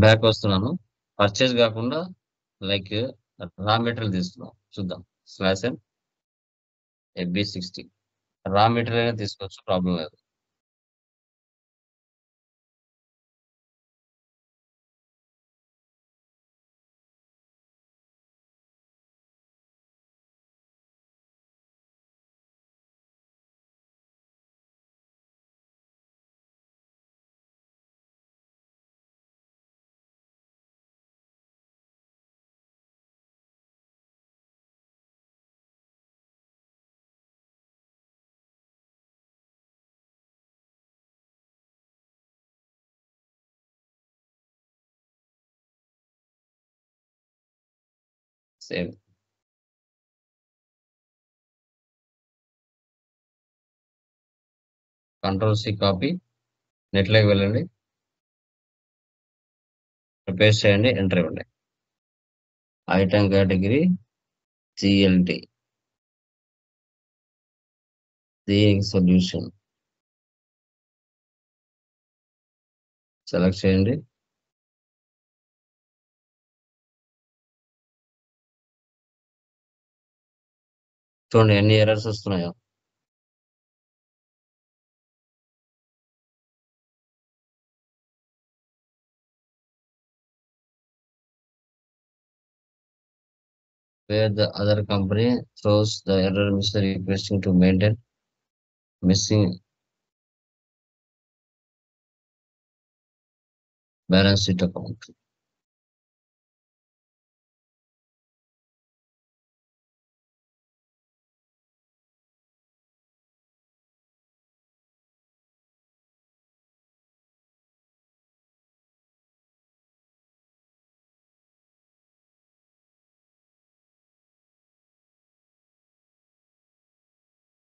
Back వస్తున్నాను. పర్చేజ్ కాకుండా లైక్ రా మెటీరియల్ తీసుకున్నాం, చూద్దాం. /n FB 60 రా మెటీరియల్ అయినా తీసుకోవచ్చు, ప్రాబ్లం లేదు. సేమ్ Ctrl+C కాపీ, నెట్లోకి వెళ్ళండి, పేస్ట్ చేయండి, ఎంటర్ ఇవ్వండి. ఐటమ్ కేటగిరీ CLT, దీనికి సొల్యూషన్ సెలెక్ట్ చేయండి. చూడండి ఎన్ని ఎర్రర్స్ వస్తున్నాయో. where the other company throws the error message requesting to maintain missing balance sheet account.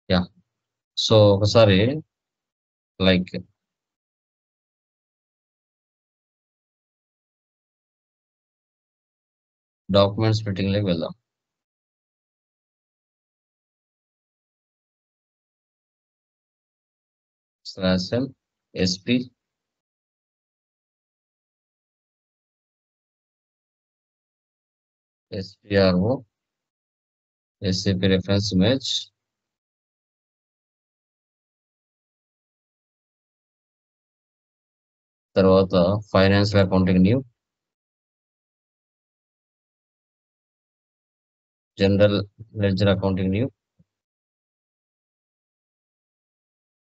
Yeah. So ఒకసారి లైక్ డాక్యుమెంట్ స్ప్లిట్టింగ్ లోకి వెళ్దాం. /m SP SPRO SAP reference image తర్వాత financial accounting new general ledger accounting new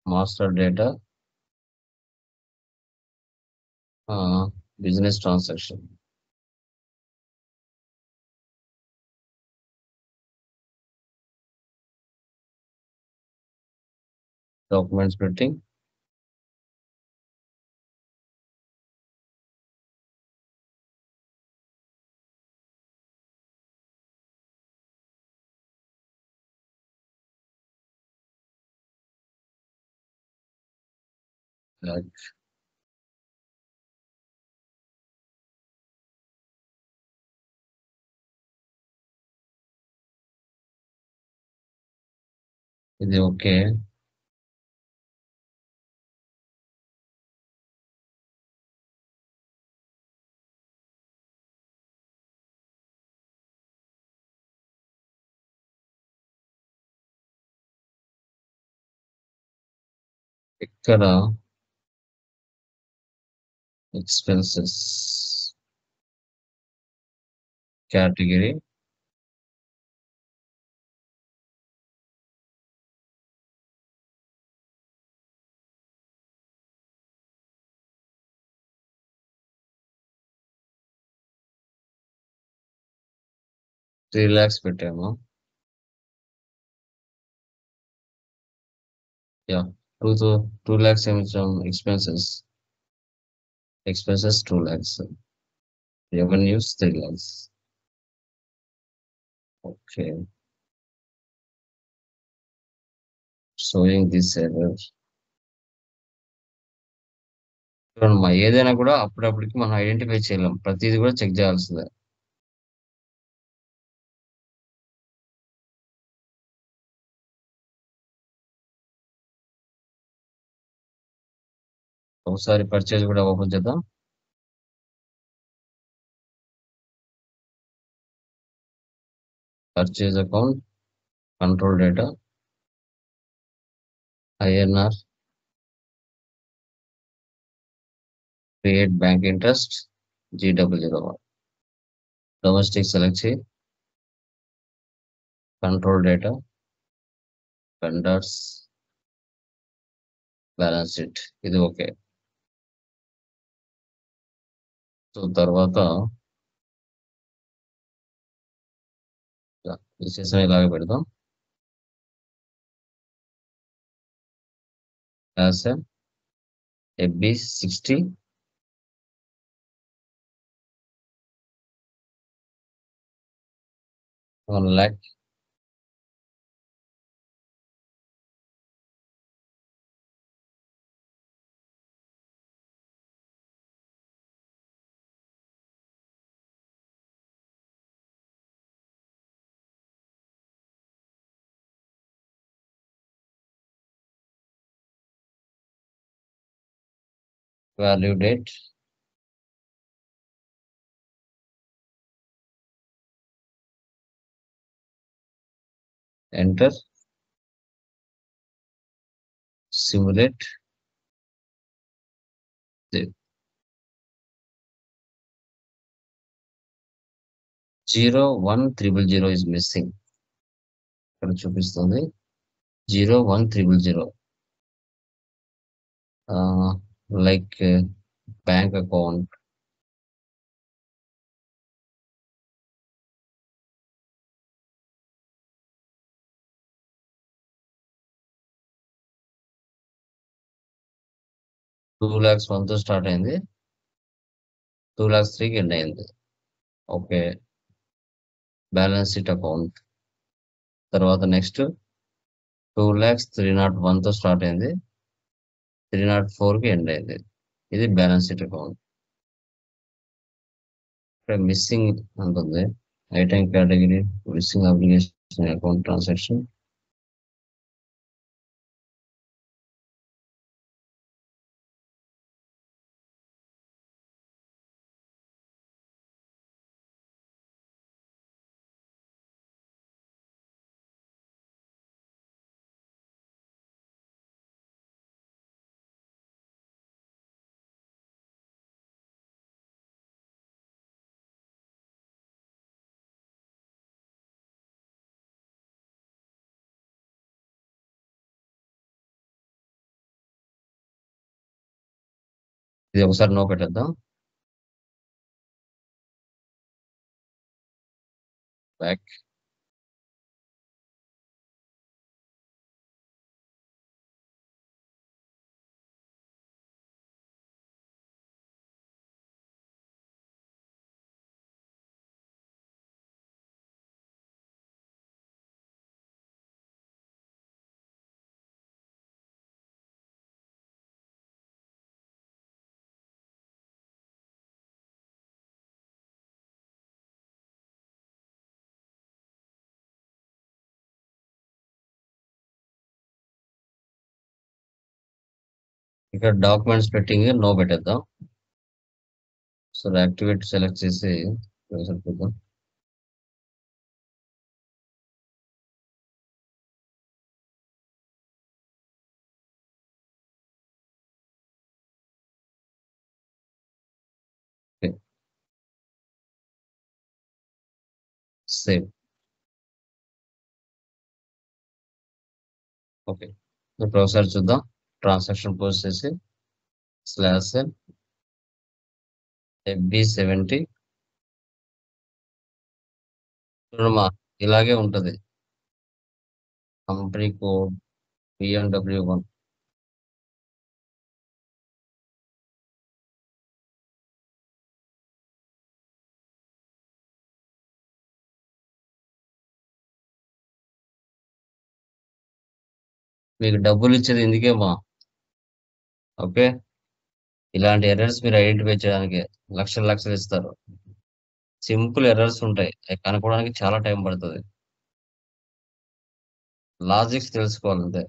master data business transaction. Document splitting like ఇది okay. ఇక్కడ expenses category $3 పెట్టాము. Yeah 2 lakhs ఏమి ఇచ్చాము expenses 2 lakhs revenues 3 lakhs. Okay sowing this error. ఏదైనా కూడా అప్పుడప్పటికి మనం identify చేయలేం, ప్రతిదీ కూడా చెక్ చేయాల్సిందే. ఒకసారి పర్చేజ్ కూడా ఓపెన్ చేద్దాం. Purchase account control data INR create bank interest GW01 domestic select చేయి. Control data vendors balance sheet ఇది ఓకే. సో తర్వాత ఈ సెషన్ ఇలాగే పెడదాం. FB 60 1 lakh value date enter simulate save. 01300 is missing. ఇక్కడ చూపిస్తుంది 01300. Like bank account. $2,01,000 తో start అయింది, 2,03,000 ఎండ్ అయింది. Okay, balance sheet account. తర్వాత నెక్స్ట్ 2,03,01 తో స్టార్ట్ అయింది, 304కి ఎండ్ అయింది. ఇది బ్యాలెన్స్ షీట్ అకౌంట్. ఇక్కడ మిస్సింగ్ ఉంటుంది, item category, missing application account transaction. ఇది ఒకసారి నో పెట్టేద్దాం. బ్యాక్. ఇక్కడ డాక్యుమెంట్స్ పెట్టింగ్ నో పెట్టేద్దాం. సో యాక్టివేట్ సెలెక్ట్ చేసి సరిపోద్దాం. సేవ్. ఓకే, ఇప్పుడు ఒకసారి చూద్దాం. ట్రాన్సాక్షన్ పోస్ట్ చేసి /n FB70 చూడమ్మా, ఇలాగే ఉంటది. Company code PMW1. మీకు డబ్బులు ఇచ్చేది ఎందుకేమా? ఓకే, ఇలాంటి ఎర్రర్స్ మీరు ఐడెంటిఫై చేయడానికి లక్షలు ఇస్తారు. సింపుల్ ఎర్రర్స్ ఉంటాయి, అవి కనుక్కోవడానికి చాలా టైం పడుతుంది. లాజిక్స్ తెలుసుకోవాలి అంతే.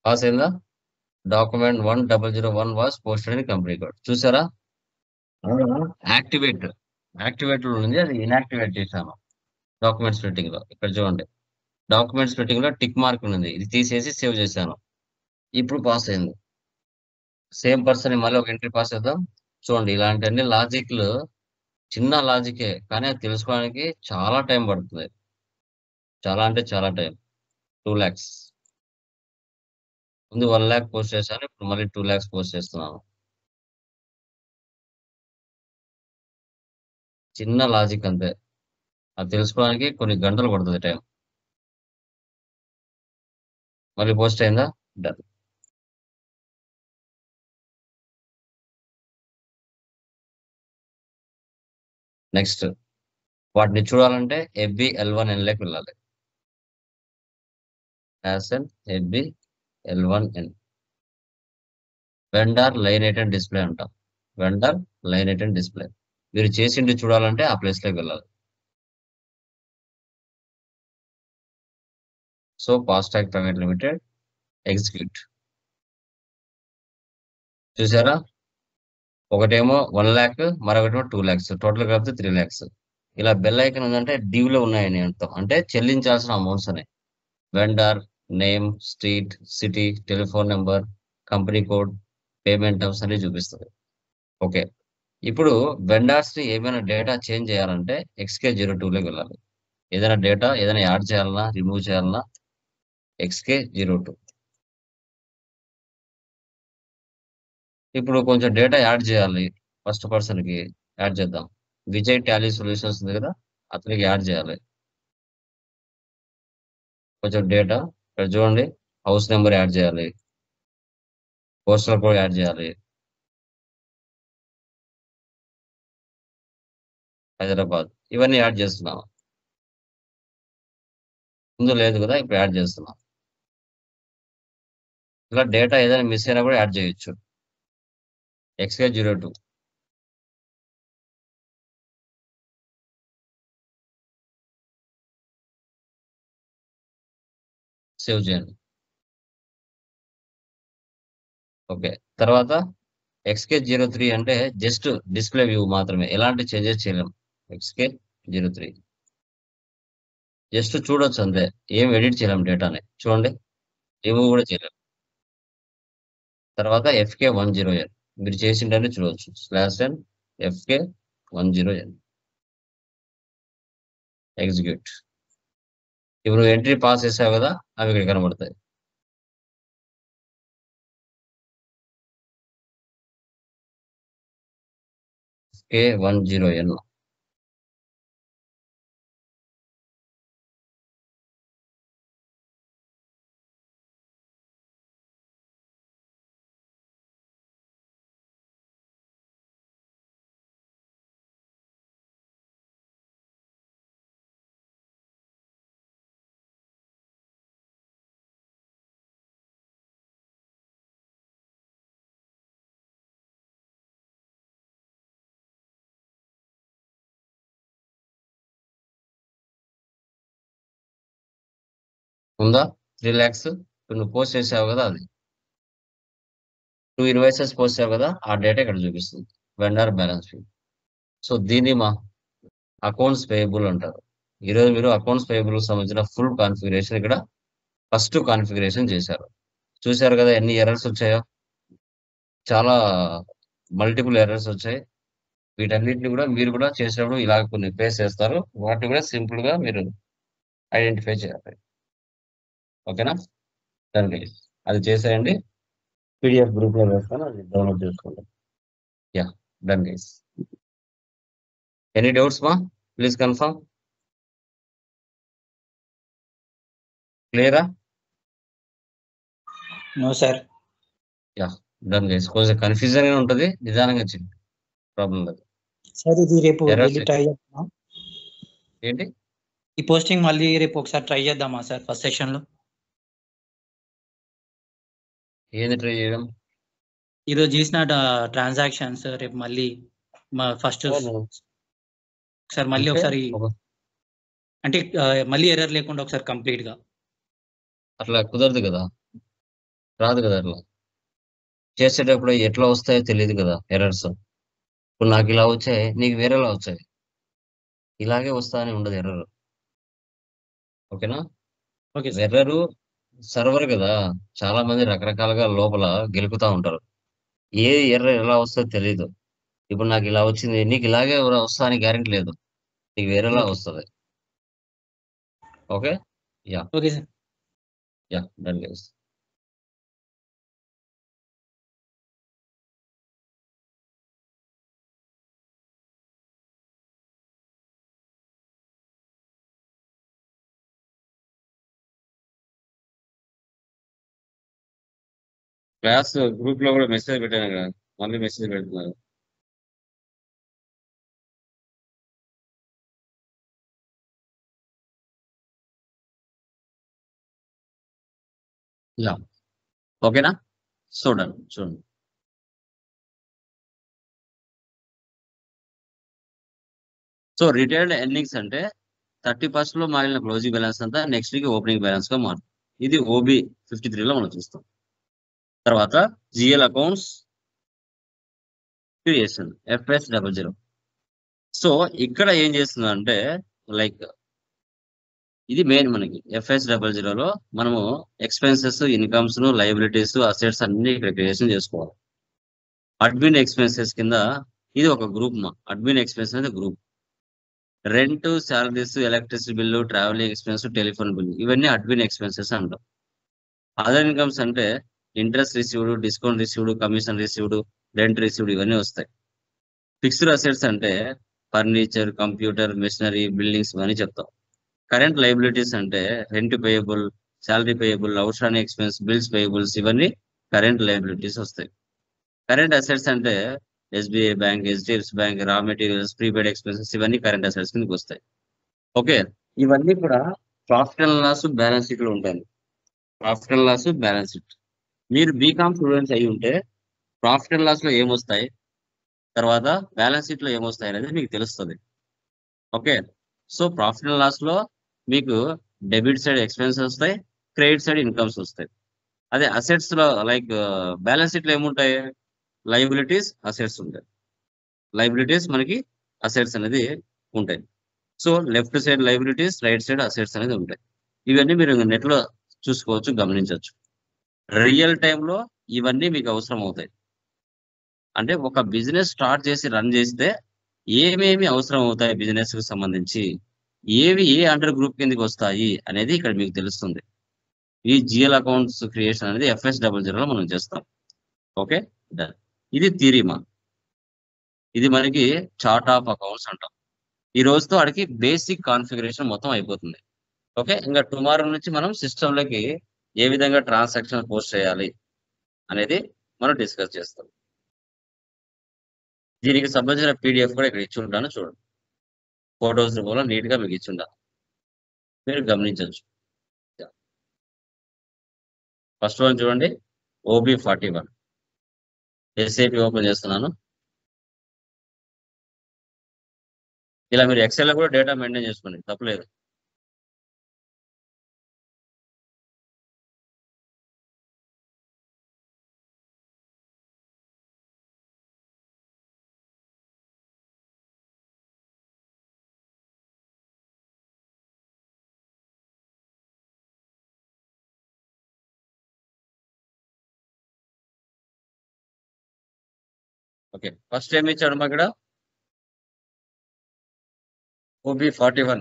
పాస్ అయిందా? Document 1001 was posted in company code. చూసారా? యాక్టివేట్ ఉంది, అది ఇన్యాక్టివేట్ చేశాను డాక్యుమెంట్ స్ప్లిట్టింగ్ లో. ఇక్కడ చూడండి, డాక్యుమెంట్ స్ప్లిట్టింగ్ లో టిక్ మార్క్ ఉంది, ఇది తీసేసి సేవ్ చేశాను. ఇప్పుడు పాస్ అయింది. సేమ్ పర్సన్ మళ్ళీ ఒక ఎంట్రీ పాస్ చేద్దాం. చూడండి, ఇలాంటి అన్ని లాజిక్లు చిన్న లాజికే, కానీ అది తెలుసుకోవడానికి చాలా టైం పడుతుంది. చాలా అంటే చాలా టైం. 2 lakhs ముందు 1 lakh పోస్ట్ చేశాను, ఇప్పుడు మళ్ళీ 2 lakhs పోస్ట్ చేస్తున్నాను. చిన్న లాజిక్ అంతే, అది తెలుసుకోవడానికి కొన్ని గంటలు పడుతుంది టైం. మళ్ళీ పోస్ట్ అయిందా? డన్. నెక్స్ట్ వాటిని చూడాలంటే FBL1N వెళ్ళాలి. FBL1N vendor line item display అంటాం. వెండర్ లైన్ ఐటెం డిస్ప్లే మీరు చేసింది చూడాలంటే ఆ ప్లేస్ లోకి వెళ్ళాలి. So FASTag private limited execute. చూసారా? ఒకటేమో 1 lakh, మరొకటేమో 2 lakhs, టోటల్ కలిపితే 3 lakhs. ఇలా బెల్ ఐకన్ ఉందంటే డ్యూ లో ఉన్నాయని అర్థం, అంటే చెల్లించాల్సిన అమౌంట్స్ అని. Vendor name, street, city, telephone number, company code, payment terms అన్ని చూపిస్తుంది. ఓకే, ఇప్పుడు వెండర్స్ ఏమైనా డేటా చేంజ్ చేయాలంటే XK02లోకి వెళ్ళాలి. ఏదైనా డేటా ఏదైనా యాడ్ చేయాలన్నా రిమూవ్ చేయాలన్నా XK02. ఇప్పుడు కొంచెం డేటా యాడ్ చేయాలి, ఫస్ట్ పర్సన్కి యాడ్ చేద్దాం. విజయ్ టాలీ సొల్యూషన్స్ ఉంది కదా, అతనికి యాడ్ చేయాలి కొంచెం డేటా. ఇక్కడ చూడండి, హౌస్ నెంబర్ యాడ్ చేయాలి, పోస్టల్ కోడ్ యాడ్ చేయాలి, హైదరాబాద్, ఇవన్నీ యాడ్ చేస్తున్నాం. ముందు లేదు కదా, ఇప్పుడు యాడ్ చేస్తున్నాం. ఇలా డేటా ఏదైనా మిస్ అయినా కూడా యాడ్ చేయొచ్చు. XK02 సేవ్ చేయండి. ఓకే, తర్వాత XK03 అంటే జస్ట్ డిస్ప్లే వ్యూ మాత్రమే, ఎలాంటి చేంజెస్ చేయలేం. XK03 జస్ట్ చూడొచ్చు అంతే, ఏం ఎడిట్ చేయలేం డేటాని. చూడండి, రిమూవ్ కూడా చేయలేం. తర్వాత FK10N మీరు చేసిండని చూడవచ్చు, /n FK10N ఎగ్జిక్యూట్. ఇప్పుడు ఎంట్రీ పాస్ చేసావు కదా, అవి ఇక్కడ కనబడతాయి. FK10N ఉందా? 3 lakhs ఇప్పుడు నువ్వు పోస్ట్ చేసావు కదా, అది 2 ఇన్వాయిసెస్ పోస్ట్ చేసావు కదా, ఆ డేటా ఇక్కడ చూపిస్తుంది, వెండర్ బ్యాలెన్స్ షీట్. సో దీన్ని మా అకౌంట్స్ పేయబుల్ అంటారు. ఈరోజు మీరు అకౌంట్స్ పేయబుల్ సంబంధించిన ఫుల్ కాన్ఫిగరేషన్ ఇక్కడ ఫస్ట్ కాన్ఫిగరేషన్ చేశారు. చూశారు కదా ఎన్ని ఎర్రర్స్ వచ్చాయో, చాలా మల్టిపుల్ ఎర్రర్స్ వచ్చాయి. వీటన్నిటిని కూడా మీరు కూడా చేసినప్పుడు ఇలా కొన్ని ఫేస్ చేస్తారు, వాటిని కూడా సింపుల్ గా మీరు ఐడెంటిఫై చేయాలి. ఓకేనా? దానికి అది చేసేయండి, PDF గ్రూప్ లో వేస్తాను, అది డౌన్లోడ్ చేసుకోండి. Yeah, done guys. Any doubts మా? Please confirm. క్లియరా? No sir. Yeah, done guys. కొంచెం కన్ఫ్యూజన్ గా ఉంటుంది, నిదానంగా చేయండి, ప్రాబ్లం లేదు. సార్ ఇది రేపు Errors వెళ్ళి ట్రై చేద్దామా? ఏంటి? ఈ పోస్టింగ్ మళ్ళీ రేపు ఒకసారి ట్రై చేద్దామా సార్ ఫస్ట్ సెషన్ లో? ఏంది ట్రై చేయడం? ఈరోజు చేసిన ట్రాన్సాక్షన్స్ రేపు మళ్ళీ ఫస్ట్ అవును. ఒకసారి మళ్ళీ అంటే ఒకసారి ఒక- అంటే మళ్ళీ ఎర్రర్ లేకుండా ఒకసారి కంప్లీట్ గా. అట్లా కుదరదు కదా, రాదు కదా అట్లా. చేసేటప్పుడు ఎట్లా వస్తాయో తెలియదు కదా ఎర్రర్స్. ఇప్పుడు నాకు ఇలా వచ్చాయి, నీకు వేరేలా వచ్చాయి, ఇలాగే వస్తా అని ఉండదు ఎర్రర్. ఓకేనా? Okay sir. ఎర్రరు సర్వర్ కదా, చాలా మంది రకరకాలుగా లోపల గెలుకుతా ఉంటారు. ఏ ఎర్రర్ ఎలా వస్తుందో తెలియదు. ఇప్పుడు నాకు ఇలా వచ్చింది, నీకు ఇలాగే వస్తా అని గ్యారెంటీ లేదు, నీకు వేరేలా ఓకే. వస్తుంది. Okay, yeah okay sir. Yeah, done guys. Class group లో కూడా మెసేజ్ పెట్టాను కదా, మళ్ళీ మెసేజ్ పెడుతున్నారు. యా, ఓకేనా? చూడండి చూడండి. సో రిటైర్డ్ ఎర్నింగ్స్ అంటే 30% లో మారిన క్లోజింగ్ బ్యాలెన్స్ అంతా నెక్స్ట్ వీక్ ఓపెనింగ్ బ్యాలెన్స్ గా మారుతుంది. ఇది OB 53 లో మనం చూస్తాం. తర్వాత GL accounts creation FS00. So ఇక్కడ ఏం చేస్తుందంటే, లైక్ ఇది మెయిన్ మనకి FS00లో మనము ఎక్స్పెన్సెస్, ఇన్కమ్స్, లయబిలిటీస్, అసెట్స్ అన్ని ఇక్కడ క్రియేషన్ చేసుకోవాలి. అడ్మిన్ ఎక్స్పెన్సెస్ కింద ఇది ఒక గ్రూప్ అడ్మిన్ ఎక్స్పెన్స్ అనేది group. Rent, salaries, electricity bill, travelling expense, telephone bill ఇవన్నీ అడ్మిన్ ఎక్స్పెన్సెస్ అంటాం. అదర్ ఇన్కమ్స్ అంటే interest received, discount received, commission received, rent received ఇవన్నీ వస్తాయి. ఫిక్స్డ్ అసెట్స్ అంటే ఫర్నిచర్, కంప్యూటర్, మెషినరీ, బిల్డింగ్స్ ఇవన్నీ చెప్తాం. కరెంట్ లయబిలిటీస్ అంటే rent payable, salary payable, outstanding expense, bills payables ఇవన్నీ కరెంట్ లయబిలిటీస్ వస్తాయి. కరెంట్ అసెట్స్ అంటే SBI బ్యాంక్, HDFC బ్యాంక్, రా మెటీరియల్స్, ప్రీపెయిడ్ ఎక్స్పెన్సెస్ ఇవన్నీ కరెంట్ అసెట్స్ కిందకి వస్తాయి. ఓకే, ఇవన్నీ కూడా profit and loss balance sheet లో ఉంటాయి. Profit and loss balance sheet. మీరు బీకామ్ స్టూడెంట్స్ అయి ఉంటే ప్రాఫిట్ అండ్ లాస్ లో ఏమొస్తాయి, తర్వాత బ్యాలెన్స్ షీట్ లో ఏమొస్తాయి అనేది మీకు తెలుస్తుంది. Okay, so profit and loss లో మీకు డెబిట్ సైడ్ ఎక్స్పెన్సెస్ వస్తాయి, క్రెడిట్ సైడ్ ఇన్కమ్స్ వస్తాయి. అదే అసెట్స్ లో లైక్ బ్యాలెన్స్ షీట్ లో ఏముంటాయి, లయబిలిటీస్, అసెట్స్ ఉంటాయి. లయబిలిటీస్ మనకి అసెట్స్ అనేది ఉంటాయి. So left side liabilities, right side assets అనేది ఉంటాయి. ఇవన్నీ మీరు నెట్ లో చూసుకోవచ్చు, గమనించవచ్చు. రియల్ టైంలో ఇవన్నీ మీకు అవసరం అవుతాయి. అంటే ఒక బిజినెస్ స్టార్ట్ చేసి రన్ చేస్తే ఏమేమి అవసరం అవుతాయి బిజినెస్ కు సంబంధించి, ఏవి ఏ అండర్ గ్రూప్ కిందకి వస్తాయి అనేది ఇక్కడ మీకు తెలుస్తుంది. ఈ GL అకౌంట్స్ క్రియేషన్ అనేది FS00లో మనం చేస్తాం. ఓకే, ఇది థియరీమా. ఇది మనకి చార్ట్ ఆఫ్ అకౌంట్స్ అంటాం. ఈ రోజుతో అడిగి బేసిక్ కాన్ఫిగరేషన్ మొత్తం అయిపోతుంది. ఓకే, ఇంకా టుమారో నుంచి మనం సిస్టంలోకి ఏ విధంగా ట్రాన్సాక్షన్ పోస్ట్ చేయాలి అనేది మనం డిస్కస్ చేస్తాం. దీనికి సంబంధించిన PDF కూడా ఇక్కడ ఇచ్చి ఉంటాను, చూడండి. ఫోటోస్ రూపంలో నీట్ గా మీకు ఇచ్చి ఉంటాను, మీరు గమనించవచ్చు. ఫస్ట్ వన్ చూడండి, OB41 SAP ఓపెన్ చేస్తున్నాను. ఇలా మీరు ఎక్సెల్ లో కూడా డేటా మెయింటైన్ చేసుకోండి, తప్పలేదు. ఓకే, ఫస్ట్ ఏమి ఇచ్చాడు మా ఇక్కడ OB41.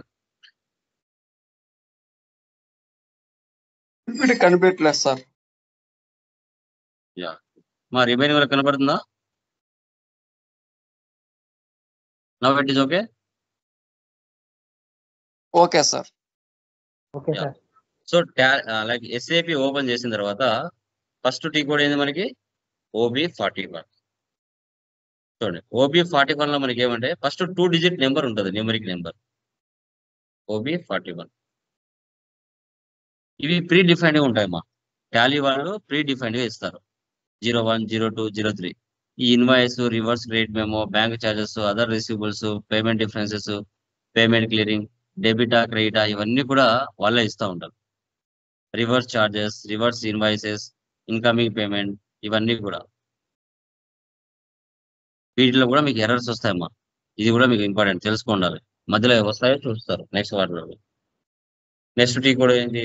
కనిపించలేదు సార్. యా, మా రిమైనింగ్ వాళ్ళకి కనబడుతుందా? Now it is okay. Okay sir. Okay sir. So like SAP open చేసిన తర్వాత ఫస్ట్ టీ కోడ్ ఏంది మనకి, OB41. చూడండి, OB41 లో మనకి ఏమంటే ఫస్ట్ 2 డిజిట్ నెంబర్ ఉంటుంది, న్యూమరిక్ నెంబర్. OB41 ఇవి ప్రీ డిఫైన్డ్ గా ఉంటాయమ్మా. టాలీ వాళ్ళు ప్రీ డిఫైన్డ్ గా ఇస్తారు, 01, 02, 03. ఈ invoice, reverse credit memo, bank charges, other receivables, payment differences, payment clearing, డెబిటా, క్రెడిటా ఇవన్నీ కూడా వాళ్ళే ఇస్తూ ఉంటారు. Reverse charges, reverse invoices, incoming payment ఇవన్నీ కూడా. వీటిలో కూడా మీకు ఎర్రర్స్ వస్తాయమ్మా, ఇది కూడా మీకు ఇంపార్టెంట్ తెలుసుకోండాలి. మధ్యలో వస్తాయో చూస్తారు నెక్స్ట్ వాటిలో. నెక్స్ట్ టీ కూడా ఏంటి,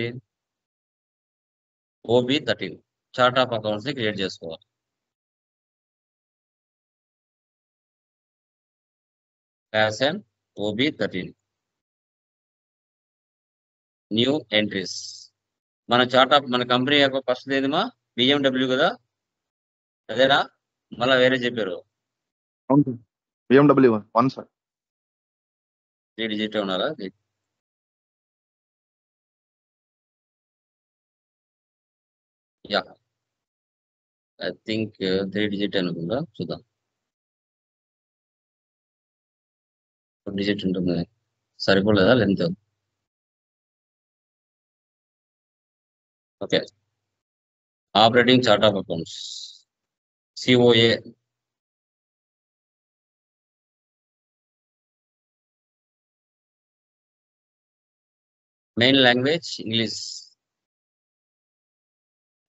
OB13 చార్ట్ ఆఫ్ అకౌంట్స్ ని క్రియేట్ చేసుకోవాలి. As and OB13 new entries. మన చార్ట్ ఆఫ్ మన కంపెనీ యొక్క ఫస్ట్ ఏదిమా BMW కదా, అదేనా? మళ్ళీ వేరే చెప్పారు, BMW 1 సార్. 3 డిజిట్ ఉన్నారా? యా, ఐ థింక్ 3 డిజిట్ అనుకుందా, చూద్దాం. 2 డిజిట్ ఉంటుంది, సరిపోలేదా length? Okay, operating chart of accounts COA. Main language English.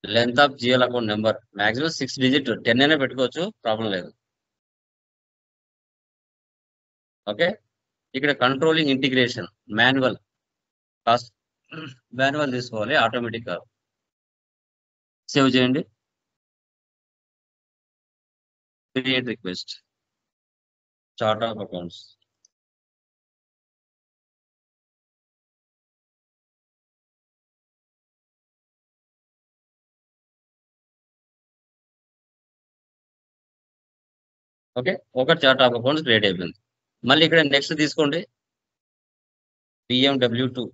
Length of GL account number maximum 6 digit, 10 అయినా పెట్టుకోవచ్చు, ప్రాబ్లం లేదు. ఓకే, ఇక్కడ controlling integration manual cost manual తీసుకోవాలి, ఆటోమేటిక్ కాదు. సేవ్ చేయండి, create request, chart of accounts. Okay, ఒక chart of accounts create అయిపోయింది. మళ్ళీ ఇక్కడ నెక్స్ట్ తీసుకోండి, BMW2.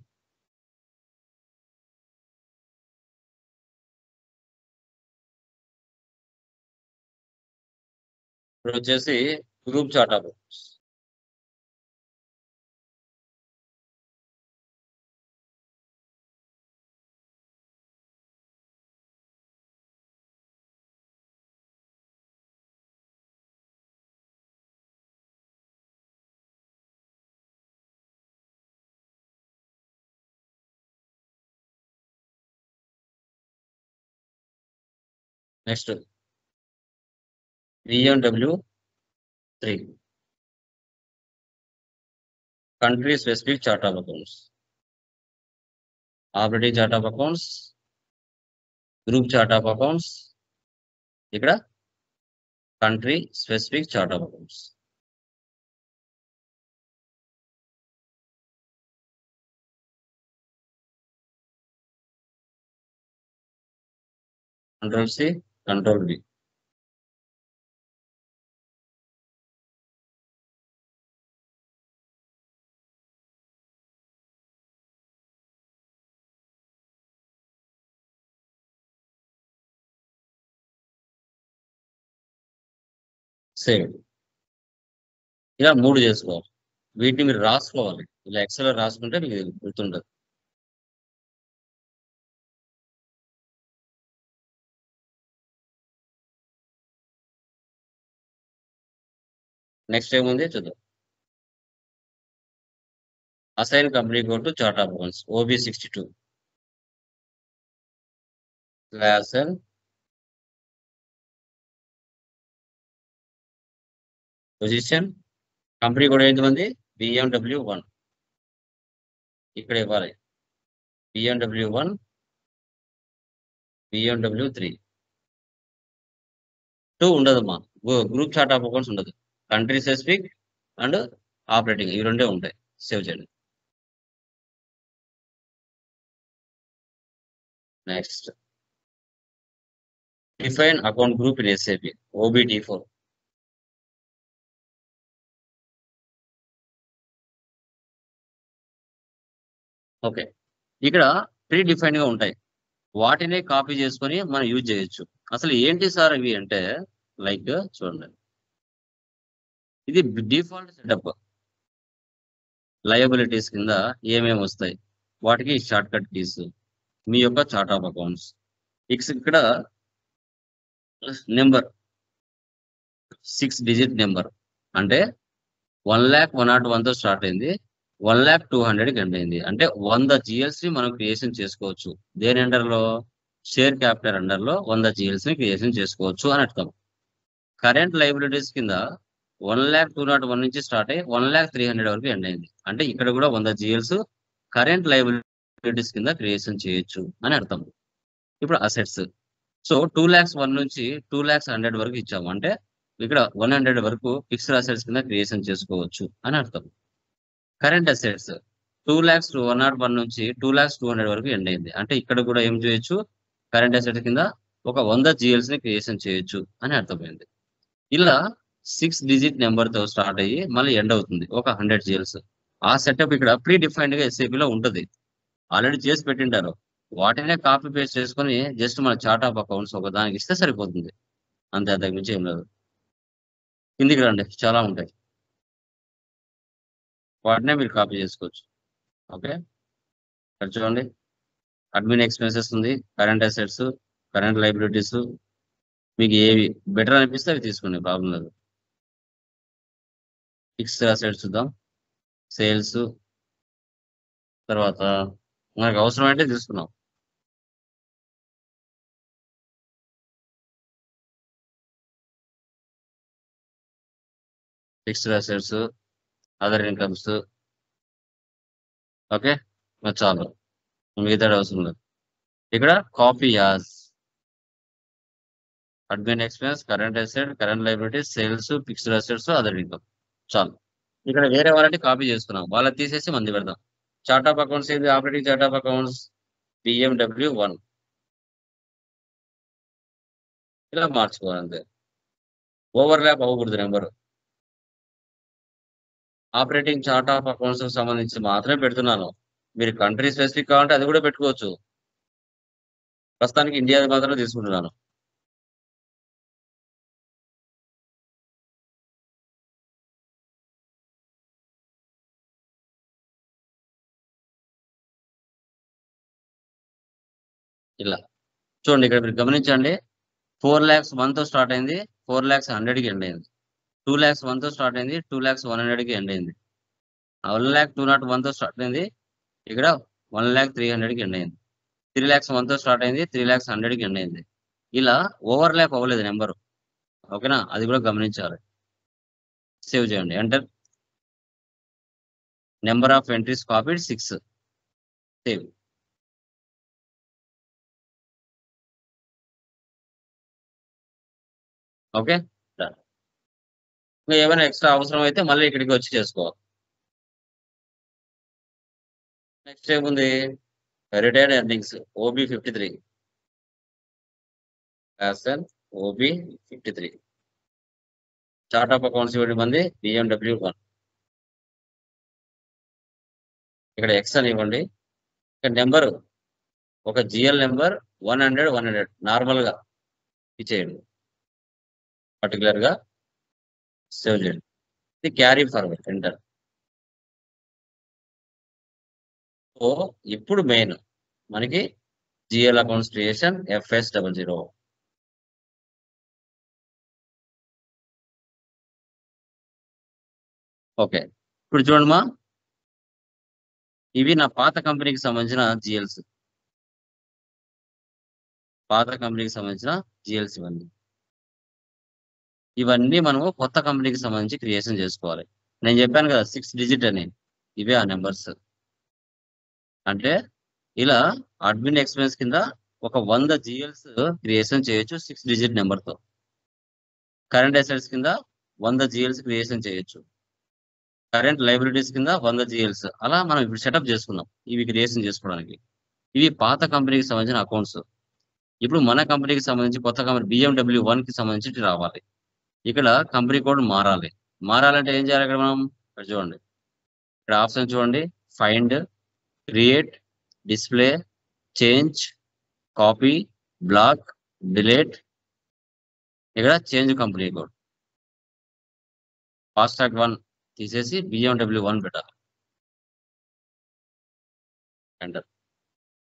ఇప్పుడు వచ్చేసి group chart of accounts. Next BMW3, country specific chart of accounts, operating chart of accounts, group chart of accounts, ఇక్కడ country specific chart of accounts. Ctrl+C, Ctrl+V. Save. ఇలా 3 చేసుకోవాలి. వీటిని మీరు రాసుకోవాలి, ఇలా ఎక్సెల్ రాసుకుంటే మీకు గుర్తుండదు. నెక్స్ట్ ఏముంది చూద్దాం. Assign company code to chart of accounts, OB62. Assign position, company code ఏంటి, BMW1. ఇక్కడ ఇవ్వాలి BMW1, BMW3. 2 ఉండదమ్మా, గ్రూప్ చార్ట్ ఆఫ్ అకౌంట్స్ ఉండదు. కంట్రీ స్పెసిఫిక్ అండ్ ఆపరేటింగ్, ఇవి రెండే ఉంటాయి. సేవ్ చేయండి. Next define account group in SAP, OBD4. Okay, ఇక్కడ ప్రీ డిఫైన్డ్ గా ఉంటాయి, వాటినే కాపీ చేసుకొని మనం యూజ్ చేయొచ్చు. అసలు ఏంటి సార్ ఇవి అంటే, లైక్ చూడండి, ఇది డిఫాల్ట్ సెటప్. లయబిలిటీస్ కింద ఏమేమి వస్తాయి, వాటికి షార్ట్ కట్ కీస్, మీ యొక్క చార్ట్ ఆఫ్ అకౌంట్స్. ఇక్కడ నెంబర్ 6 డిజిట్ నెంబర్ అంటే 1,01,101తో స్టార్ట్ అయింది, 1,02,200కి ఎండ్ అయింది. అంటే 100 GLs ని మనం క్రియేషన్ చేసుకోవచ్చు. దేని అండర్ లో, షేర్ క్యాపిటల్ అండర్ లో 100 GLs ని క్రియేషన్ చేసుకోవచ్చు అని అర్థం. కరెంట్ లైబిలిటీస్ కింద 1,02,201 నుంచి స్టార్ట్ అయ్యి 1,03,00,000 వరకు ఎండ్ అయింది. అంటే ఇక్కడ కూడా 100 GLs కరెంట్ లైబిలిటీస్ కింద క్రియేషన్ చేయొచ్చు అని అర్థం. ఇప్పుడు అసెట్స్, సో 2,01,000 నుంచి 2,100,000 వరకు ఇచ్చాము. అంటే ఇక్కడ 100 వరకు ఫిక్స్డ్ అసెట్స్ కింద క్రియేషన్ చేసుకోవచ్చు అని అర్థం. కరెంట్ అసెట్స్ 2,01,01 నుంచి 2,02,00,000 వరకు ఎండ్ అయింది. అంటే ఇక్కడ కూడా ఏం చేయొచ్చు, కరెంట్ అసెట్స్ కింద ఒక 100 GLs ని క్రియేషన్ చేయొచ్చు అని అర్థమైంది. ఇలా 6 డిజిట్ నెంబర్ తో స్టార్ట్ అయ్యి మళ్ళీ ఎండ్ అవుతుంది ఒక 100 GLs. ఆ సెటప్ ఇక్కడ ప్రీ డిఫైన్డ్ గా SAP లో ఉంటుంది, ఆల్రెడీ చేసి పెట్టింటారు. వాటినే కాపీ పేస్ట్ చేసుకొని జస్ట్ మన చార్ట్ ఆఫ్ అకౌంట్స్ ఒక దానికి ఇస్తే సరిపోతుంది, అంతే, అంతకు మించి ఏం లేదు. కిందికి రండి, చాలా ఉంటాయి, వాటినే మీరు కాపీ చేసుకోవచ్చు. ఓకే, ఇక్కడ చూడండి, అడ్మిన్ ఎక్స్పెన్సెస్ ఉంది, కరెంట్ అసెట్స్, కరెంట్ లైబిలిటీస్, మీకు ఏవి బెటర్ అనిపిస్తే అవి తీసుకోండి, ప్రాబ్లం లేదు. ఫిక్స్డ్ అసెట్స్ చూద్దాం, సేల్స్, తర్వాత మనకు అవసరం అంటే తీసుకున్నాం. Fixed assets, other incomes. Okay, చాలు. మిగతా అవసరం లేదు. ఇక్కడ copy as admin expense, current asset, current liability, sales, fixed assets, other income. చాలు. ఇక్కడ వేరే వాళ్ళని కాపీ చేసుకున్నాం, వాళ్ళకి తీసేసి మంది పెడదాం. చార్ట్ ఆఫ్ అకౌంట్స్ ఏది? Operating chart of accounts BMW1 ఇలా మార్చుకోవాలి అంతే. ఓవర్లాప్ అవ్వకూడదు number. Operating chart of accounts సంబంధించి మాత్రమే పెడుతున్నాను. మీరు కంట్రీ స్పెసిఫిక్ కావాలంటే అది కూడా పెట్టుకోవచ్చు. ప్రస్తుతానికి ఇండియాది మాత్రమే తీసుకుంటున్నాను. ఇలా చూడండి, ఇక్కడ మీరు గమనించండి. 4 lakhs 1 తో స్టార్ట్ అయింది, 4 lakhs 100కి ఎండ్ అయింది. 2 lakhs 1 తో స్టార్ట్ అయింది, 2 lakhs 100కి ఎండ్ అయింది. 1,02,1 తో స్టార్ట్ అయింది, ఇక్కడ 1,03,00,000కి ఎండ్ అయింది. 3 lakhs 1 తో స్టార్ట్ అయింది, 3 lakhs 100కి ఎండ్ అయింది. ఇలా ఓవర్లాప్ అవ్వలేదు నెంబరు. ఓకేనా, అది కూడా గమనించాలి. సేవ్ చేయండి, enter. Number of entries copied 6. Save. Okay, done. ఇంకా ఏమైనా ఎక్స్ట్రా అవసరం అయితే మళ్ళీ ఇక్కడికి వచ్చి చేసుకోవాలి. నెక్స్ట్ ఏముంది? Retired earnings OB53. OB53. Chart of accounts ఇవ్వండి మంది BMW1. ఇక్కడ ఎక్స్ అని ఇవ్వండి. ఇక్కడ నెంబర్ ఒక GL నెంబర్ 100 నార్మల్ గా ఇచ్చేయండి, పర్టికులర్ గా సేవ్ చేయండి. ఇది క్యారీ ఫార్వర్డ్, ఎంటర్. సో ఇప్పుడు మెయిన్ మనకి GL accounts creation FS00. Okay, ఇప్పుడు చూడమ్మా, ఇవి నా పాత కంపెనీకి సంబంధించిన GLs. పాత కంపెనీకి సంబంధించిన GLs ఇవన్నీ మనము కొత్త కంపెనీకి సంబంధించి క్రియేషన్ చేసుకోవాలి. నేను చెప్పాను కదా 6 digit అని, ఇవే ఆ నెంబర్స్. అంటే ఇలా అడ్మిన్ ఎక్స్పెన్స్ కింద ఒక 100 GLs క్రియేషన్ చేయొచ్చు 6 digit నెంబర్తో. కరెంట్ అసెట్స్ కింద 100 GLs క్రియేషన్ చేయొచ్చు. కరెంట్ లైబిలిటీస్ కింద 100 GLs. అలా మనం ఇప్పుడు సెటప్ చేసుకున్నాం ఇవి క్రియేషన్ చేసుకోవడానికి. ఇవి పాత కంపెనీకి సంబంధించిన అకౌంట్స్. ఇప్పుడు మన కంపెనీకి సంబంధించి కొత్త కంపెనీ BMW1 కి సంబంధించి రావాలి. ఇక్కడ కంపెనీ కోడ్ మారాలి. మారాలంటే ఏం చేయాలి? ఇక్కడ మనం ఇక్కడ చూడండి, ఇక్కడ ఆప్షన్ చూడండి, find, create, display, change, copy, block, delete. ఇక్కడ చేంజ్ కంపెనీ కోడ్ ఫాస్ట్రాక్ 1 తీసేసి BMW1 పెట్టాలి. ఎంటర్.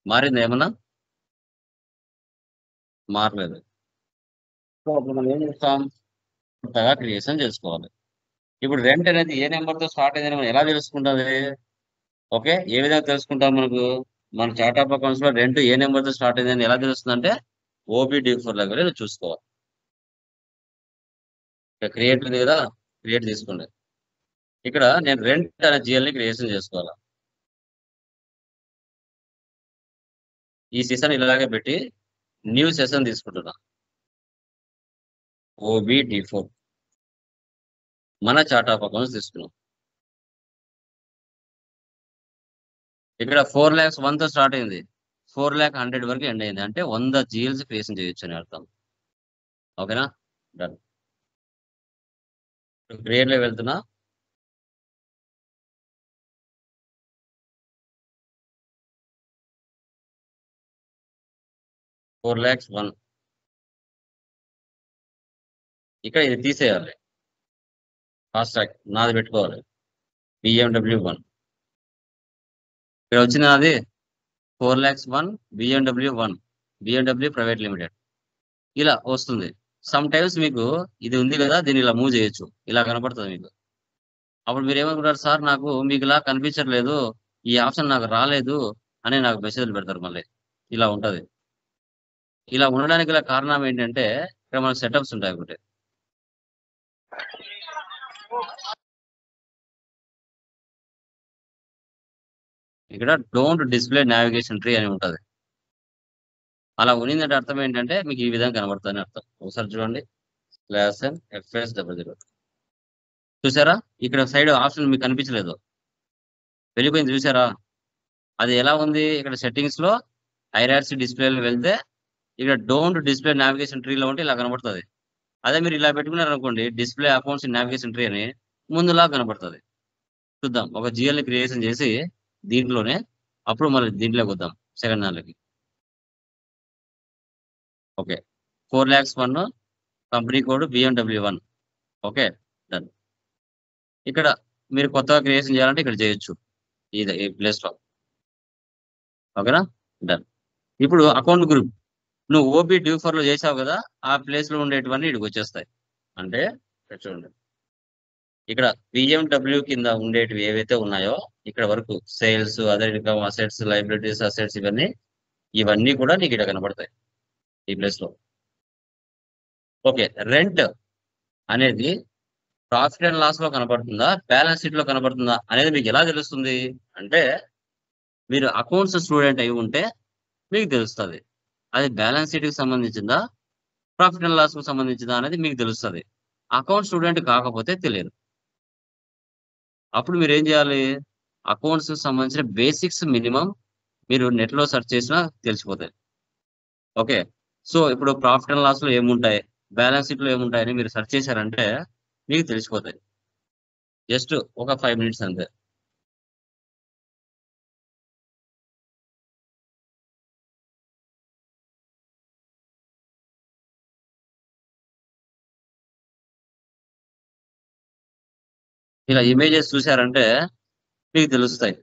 మారింది ఏమన్నా? మారలేదు. సో అప్పుడు మనం ఏం చేస్తాం? కొత్తగా క్రియేషన్ చేసుకోవాలి. ఇప్పుడు రెంట్ అనేది ఏ నెంబర్తో స్టార్ట్ అయిందని మనం ఎలా తెలుసుకుంటుంది? ఓకే, ఏ విధంగా తెలుసుకుంటాం? మన చార్ట్ ఆఫ్ అకౌంట్స్ లో రెంట్ ఏ నెంబర్తో స్టార్ట్ అయిందని ఎలా తెలుస్తుంది అంటే OB-D4 లాగా వెళ్ళి చూసుకోవాలి. ఇక్కడ క్రియేట్ ఉంది కదా, క్రియేట్ తీసుకోండి. ఇక్కడ నేను రెంట్ అనే GLని క్రియేషన్ చేసుకోవాలి. ఈ సెషన్ ఇలాగే పెట్టి న్యూ సెషన్ తీసుకుంటున్నా, OB-D4. మన చార్ట్ ఆఫ్ అకౌంట్స్ తీసుకున్నాం. ఇక్కడ 4 lakhs 1 తో స్టార్ట్ అయింది, 4,00,100 వరకు ఎండ్ అయింది. అంటే 100 GLs క్రియేషన్ చేయొచ్చు అని అర్థం. ఓకేనా, డన్. క్రియేట్ లో వెళ్తున్నా. $4,01,000. ఇక్కడ ఇది తీసేయాలి, ఫాస్ట్రాక్ నాది పెట్టుకోవాలి, BMW1. ఇక్కడ వచ్చిన అది 4,01,000 BMW ప్రైవేట్ లిమిటెడ్ ఇలా వస్తుంది. సమ్ టైమ్స్ మీకు ఇది ఉంది కదా, దీన్ని ఇలా మూవ్ చేయొచ్చు, ఇలా కనపడుతుంది మీకు. అప్పుడు మీరు ఏమనుకుంటారు, సార్ నాకు మీకు ఇలా కనిపించట్లేదు, ఈ ఆప్షన్ నాకు రాలేదు అని నాకు మెసేజ్లు పెడతారు. మళ్ళీ ఇలా ఉంటుంది. ఇలా ఉండడానికి గల కారణం ఏంటంటే ఇక్కడ మనకు సెటప్స్ ఉంటాయి ఒకటి. ఇక్కడ డోంట్ డిస్ప్లే నావిగేషన్ ట్రీ అని ఉంటుంది. అలా ఉన్నిందంటే అర్థం ఏంటంటే మీకు ఈ విధంగా కనబడుతుంది అని అర్థం. ఒకసారి చూడండి, /FS00 చూసారా? ఇక్కడ సైడ్ ఆప్షన్ మీకు కనిపించలేదు, వెళ్ళిపోయింది చూసారా? అది ఎలా ఉంది? ఇక్కడ సెట్టింగ్స్ లో ఐఆర్సి డిస్ప్లేలో వెళ్తే ఇక్కడ డోంట్ డిస్ప్లే నావిగేషన్ ట్రీలో ఉంటే ఇలా కనబడుతుంది. అదే మీరు ఇలా పెట్టుకున్నారు అనుకోండి, display accounts in navigation tree అని ముందులా కనబడుతుంది. చూద్దాం, ఒక జిఎల్ క్రియేషన్ చేసి దీంట్లోనే, అప్పుడు మళ్ళీ దీంట్లోకి వద్దాం సెకండ్ దాంట్లోకి. Okay, 4,01,000 company code BMW1. Okay, done. ఇక్కడ మీరు కొత్తగా క్రియేషన్ చేయాలంటే ఇక్కడ చేయొచ్చు, ఈ ప్లేస్ లో. ఓకేనా, డన్. ఇప్పుడు అకౌంట్ గ్రూప్ నువ్వు ఓపీ డ్యూ4 లో చేసావు కదా, ఆ ప్లేస్ లో ఉండేటివన్నీ ఇక్కడికి వచ్చేస్తాయి. అంటే ఇక్కడ చూడండి, ఇక్కడ BMW కింద ఉండేటివి ఏవైతే ఉన్నాయో ఇక్కడ వరకు sales, other income, assets, liabilities, assets, ఇవన్నీ కూడా నీకు ఇక్కడ కనబడతాయి ఈ ప్లేస్ లో. ఓకే, రెంట్ అనేది ప్రాఫిట్ అండ్ లాస్ లో కనబడుతుందా, బ్యాలెన్స్ షీట్ లో కనబడుతుందా అనేది మీకు ఎలా తెలుస్తుంది అంటే, మీరు అకౌంట్స్ స్టూడెంట్ అయి ఉంటే మీకు తెలుస్తుంది. అది బ్యాలెన్స్ షీట్ కి సంబంధించిందా, ప్రాఫిట్ అండ్ లాస్ కు సంబంధించిందా అనేది మీకు తెలుస్తుంది. అకౌంట్ స్టూడెంట్ కాకపోతే తెలియదు. అప్పుడు మీరు ఏం చేయాలి? అకౌంట్స్ సంబంధించిన బేసిక్స్ మినిమం మీరు నెట్ లో సెర్చ్ చేసినా తెలిసిపోతాయి. ఓకే, సో ఇప్పుడు ప్రాఫిట్ అండ్ లాస్ లో ఏముంటాయి, బ్యాలెన్స్ షీట్ లో ఏముంటాయని మీరు సెర్చ్ చేశారంటే మీకు తెలిసిపోతాయి. జస్ట్ ఒక 5 minutes అంతే. ఇలా ఇమేజెస్ చూసారంటే మీకు తెలుస్తాయి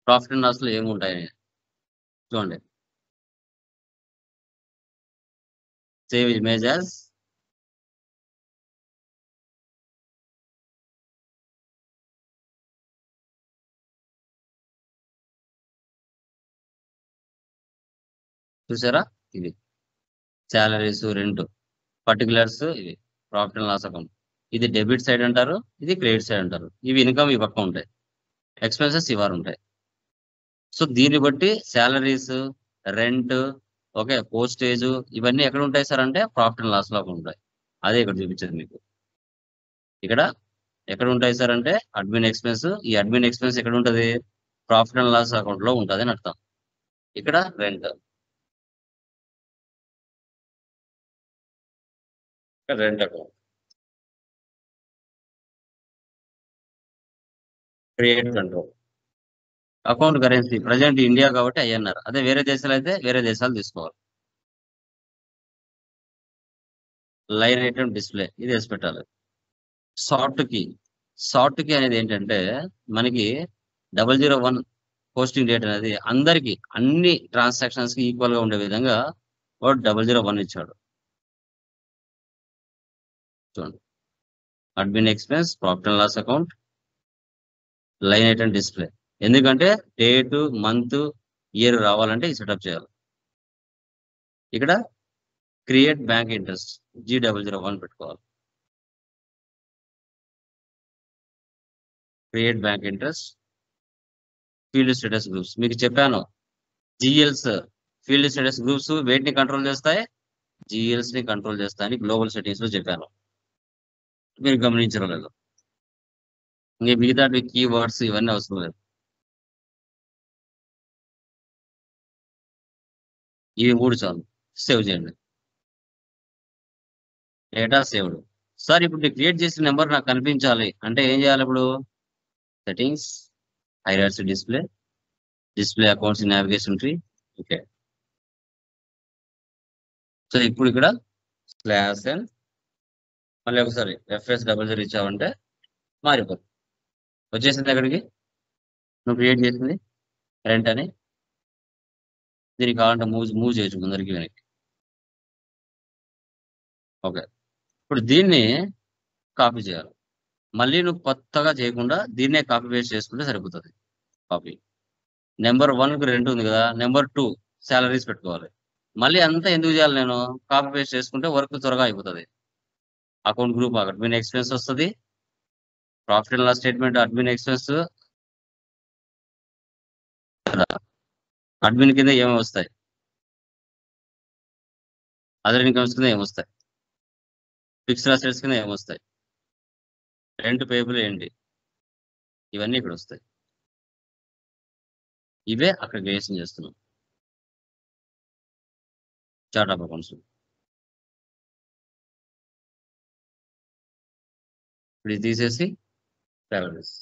ప్రాఫిట్ అండ్ లాస్ లో ఏముంటాయని. చూడండి, సేవ్ ఇమేజెస్. చూసారా? ఇది శాలరీస్, రెంట్, పర్టికులర్స్, ఇవి ప్రాఫిట్ అండ్ లాస్ అకౌంట్. ఇది డెబిట్ సైడ్ అంటారు, ఇది క్రెడిట్ సైడ్ అంటారు. ఇవి ఇన్కమ్ ఈ పక్క ఉంటాయి, ఎక్స్పెన్సెస్ ఇవారు ఉంటాయి. సో దీన్ని బట్టి శాలరీస్, రెంట్, ఓకే, పోస్టేజ్, ఇవన్నీ ఎక్కడ ఉంటాయి సార్ అంటే ప్రాఫిట్ అండ్ లాస్ లో ఉంటాయి. అదే ఇక్కడ చూపించేది మీకు. ఇక్కడ ఎక్కడ ఉంటాయి సార్ అంటే అడ్మిన్ ఎక్స్పెన్స్. ఈ అడ్మిన్ ఎక్స్పెన్స్ ఎక్కడ ఉంటుంది? ప్రాఫిట్ అండ్ లాస్ అకౌంట్ లో ఉంటుంది అని అర్థం. ఇక్కడ rent, rent account, create control, account currency present India కాబట్టి INR. అదే వేరే దేశాలు అయితే వేరే దేశాలు తీసుకోవాలి. లైన్ ఐటమ్ డిస్ప్లే, ఇది వేసి పెట్టాలి. షార్ట్ కీ అనేది ఏంటంటే మనకి 001 పోస్టింగ్ డేట్ అనేది అందరికి అన్ని ట్రాన్సాక్షన్స్ కి ఈక్వల్ గా ఉండే విధంగా 001 ఇచ్చాడు. చూడండి, admin expense, profit and loss account, line item display. ఎందుకంటే డేట్, మంత్, ఇయర్ రావాలంటే ఈ సెటప్ చేయాలి. ఇక్కడ క్రియేట్ బ్యాంక్ ఇంట్రెస్ట్ G001 పెట్టుకోవాలి. Create bank interest, field status groups. మీకు చెప్పాను, జిఎల్స్ ఫీల్డ్ స్టేటస్ గ్రూప్స్ వేటిని కంట్రోల్ చేస్తాయి, జిఎల్స్ ని కంట్రోల్ చేస్తాయని గ్లోబల్ సెట్టింగ్స్ లో చెప్పాను. మీరు గమనించడం లేదు. ఇంకా మిగతా కీవర్డ్స్ ఇవన్నీ అవసరం లేదు. ఇవి 3 చాలు. సేవ్ చేయండి. Data saved. సార్ ఇప్పుడు క్రియేట్ చేసిన నెంబర్ నాకు కనిపించాలి అంటే ఏం చేయాలి? ఇప్పుడు settings, IRC display accounts in navigation tree. Okay, so ఇప్పుడు ఇక్కడ /n మళ్ళీ ఒకసారి FS00 ఇచ్చావంటే మారిపోతుంది. వచ్చేసింది ఎక్కడికి నువ్వు క్రియేట్ చేసింది, రెంట్ అని. దీనికి కావాలంటే మూవ్ చేయొచ్చు ముందరికి వెనక్కి. ఓకే, ఇప్పుడు దీన్ని కాపీ చేయాలి. మళ్ళీ నువ్వు కొత్తగా చేయకుండా దీన్నే కాపీ పేస్ట్ చేసుకుంటే సరిపోతుంది. కాపీ నెంబర్ 1కి రెంట్ ఉంది కదా, నెంబర్ 2 శాలరీస్ పెట్టుకోవాలి. మళ్ళీ అంతా ఎందుకు చేయాలి? నేను కాపీ పేస్ట్ చేసుకుంటే వర్క్ త్వరగా అయిపోతుంది. అకౌంట్ గ్రూప్ అడ్మిన్ ఎక్స్పెన్స్ వస్తుంది, profit and loss statement admin expense, admin కింద ఏమి వస్తాయి, అదర్ ఇన్కమ్స్ కింద ఏమొస్తాయి, ఫిక్స్డ్ అసెట్స్ కింద ఏమొస్తాయి, రెంట్ పేబుల్ ఏంటి, ఇవన్నీ ఇక్కడ వస్తాయి. ఇవే అక్కడ క్రియేషన్ చేస్తున్నాం చార్ట్ ఆఫ్ అకౌంట్స్. ఇప్పుడు ఇది తీసేసి salaries.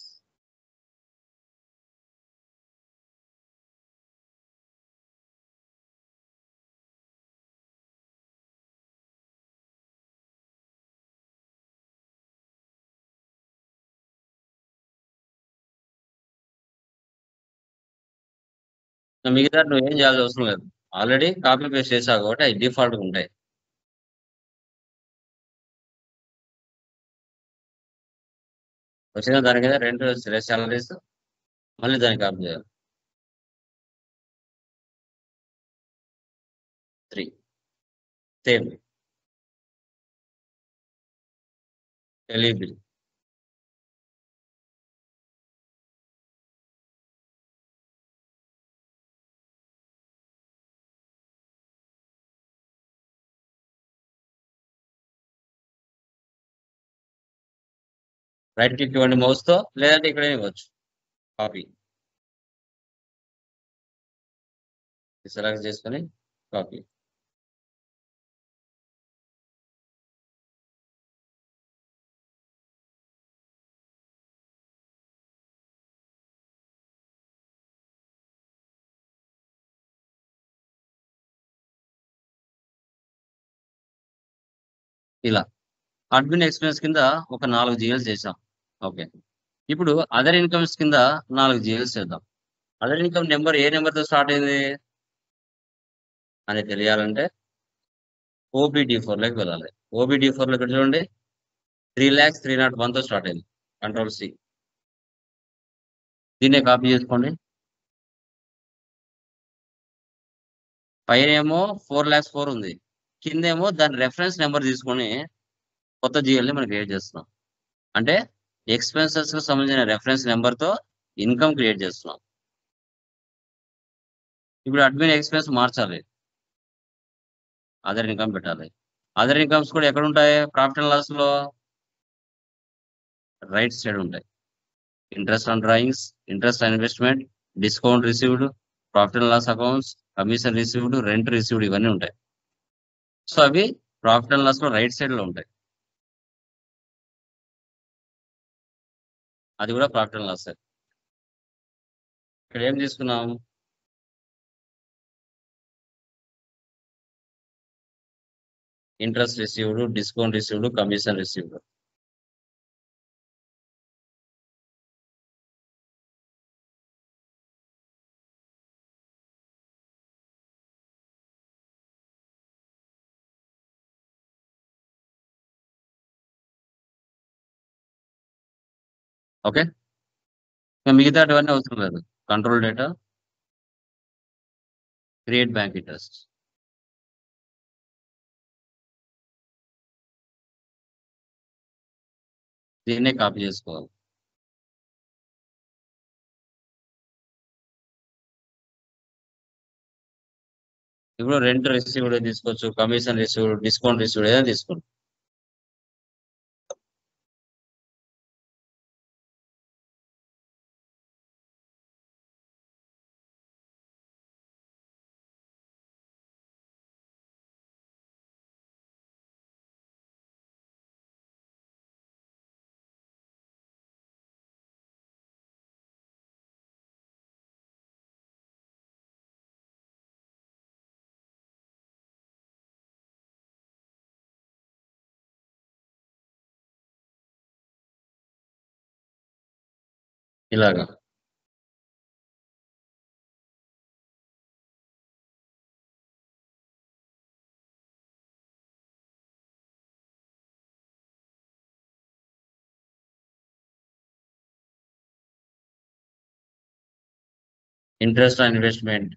మిగతా నువ్వు ఏం చేయాల్సిన అవసరం లేదు, ఆల్రెడీ కాపీ పేస్ట్ చేసావు కాబట్టి అవి డిఫాల్ట్ ఉంటాయి. వచ్చిన దాని మీద రెండు సాలరీస్ మళ్ళీ దాన్ని కాపీ చేయాలి. 3 సేమ్ ఎలిజిబుల్. రైట్ క్లిక్ ఇవ్వండి మౌస్ తో, లేదంటే ఇక్కడ ఇవ్వచ్చు. కాపీ సెలెక్ట్ చేసుకొని కాపీ. ఇలా అడ్మిన్ ఎక్స్పెన్స్ కింద ఒక 4 జిఎల్స్ చేసాం. ఓకే, ఇప్పుడు అదర్ ఇన్కమ్స్ కింద 4 జిఎల్స్ చేద్దాం. అదర్ ఇన్కమ్ నెంబర్ ఏ నెంబర్తో స్టార్ట్ అయింది అని తెలియాలంటే OBD4 లోకి వెళ్ళాలి. OBD4 లో ఇక్కడ చూడండి 3,03,01తో స్టార్ట్ అయింది. కంట్రోల్ C, దీన్నే కాపీ చేసుకోండి. పైన ఏమో 4,04,000 ఉంది, కిందేమో దాని రెఫరెన్స్ నెంబర్ తీసుకొని కొత్త జిఎల్ని మనం క్రియేట్ చేస్తున్నాం. అంటే ఎక్స్పెన్సెస్ కు సంబంధించిన రెఫరెన్స్ నెంబర్తో ఇన్కమ్ క్రియేట్ చేస్తున్నాం. ఇప్పుడు అడ్మిన్ ఎక్స్పెన్స్ మార్చాలి, అదర్ ఇన్కమ్ పెట్టాలి. అదర్ ఇన్కమ్స్ కూడా ఎక్కడ ఉంటాయి, ప్రాఫిట్ అండ్ లాస్ లో రైట్ సైడ్ ఉంటాయి. Interest on drawings, interest on investment, discount received, profit and loss accounts, commission received, rent received, ఇవన్నీ ఉంటాయి. సో అవి ప్రాఫిట్ అండ్ లాస్ లో రైట్ సైడ్ లో ఉంటాయి. అది కూడా ప్రాఫిట్ అండ్ లాస్. ఇక్కడ ఏం తీసుకున్నాం, interest received, discount received, commission received. Okay, మిగతావన్నీ అవసరం లేదు. Control data, create bank interest, దీన్నే కాపీ చేసుకోవాలి. ఇప్పుడు రెంట్ రిసీవ్డ్ తీసుకోవచ్చు, కమిషన్ రిసీవ్డ్, డిస్కౌంట్ రిసీవ్డ్, ఏదైనా తీసుకోండి. ఇలాగా interest on investment,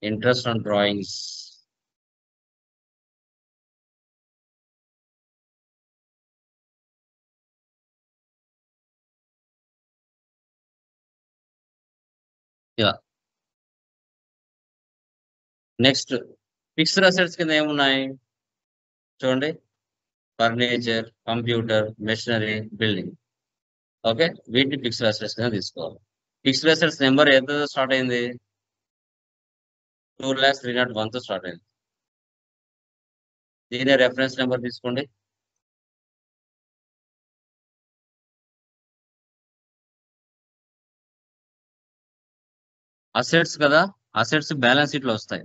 interest on drawings, ఇలా. నెక్స్ట్ ఫిక్స్డ్ అసెట్స్ కింద ఏమున్నాయి చూడండి, furniture, computer, machinery, building. Okay, వీటిని ఫిక్స్డ్ అసెట్స్ కింద తీసుకోవాలి. ఫిక్స్డ్ అసెట్స్ నెంబర్ ఎంత స్టార్ట్ అయింది? 2,03,01 తో స్టార్ట్ అయింది. దీని రెఫరెన్స్ నెంబర్ తీసుకోండి. అసెట్స్ కదా, అసెట్స్ బ్యాలెన్స్ షీట్ లో వస్తాయి.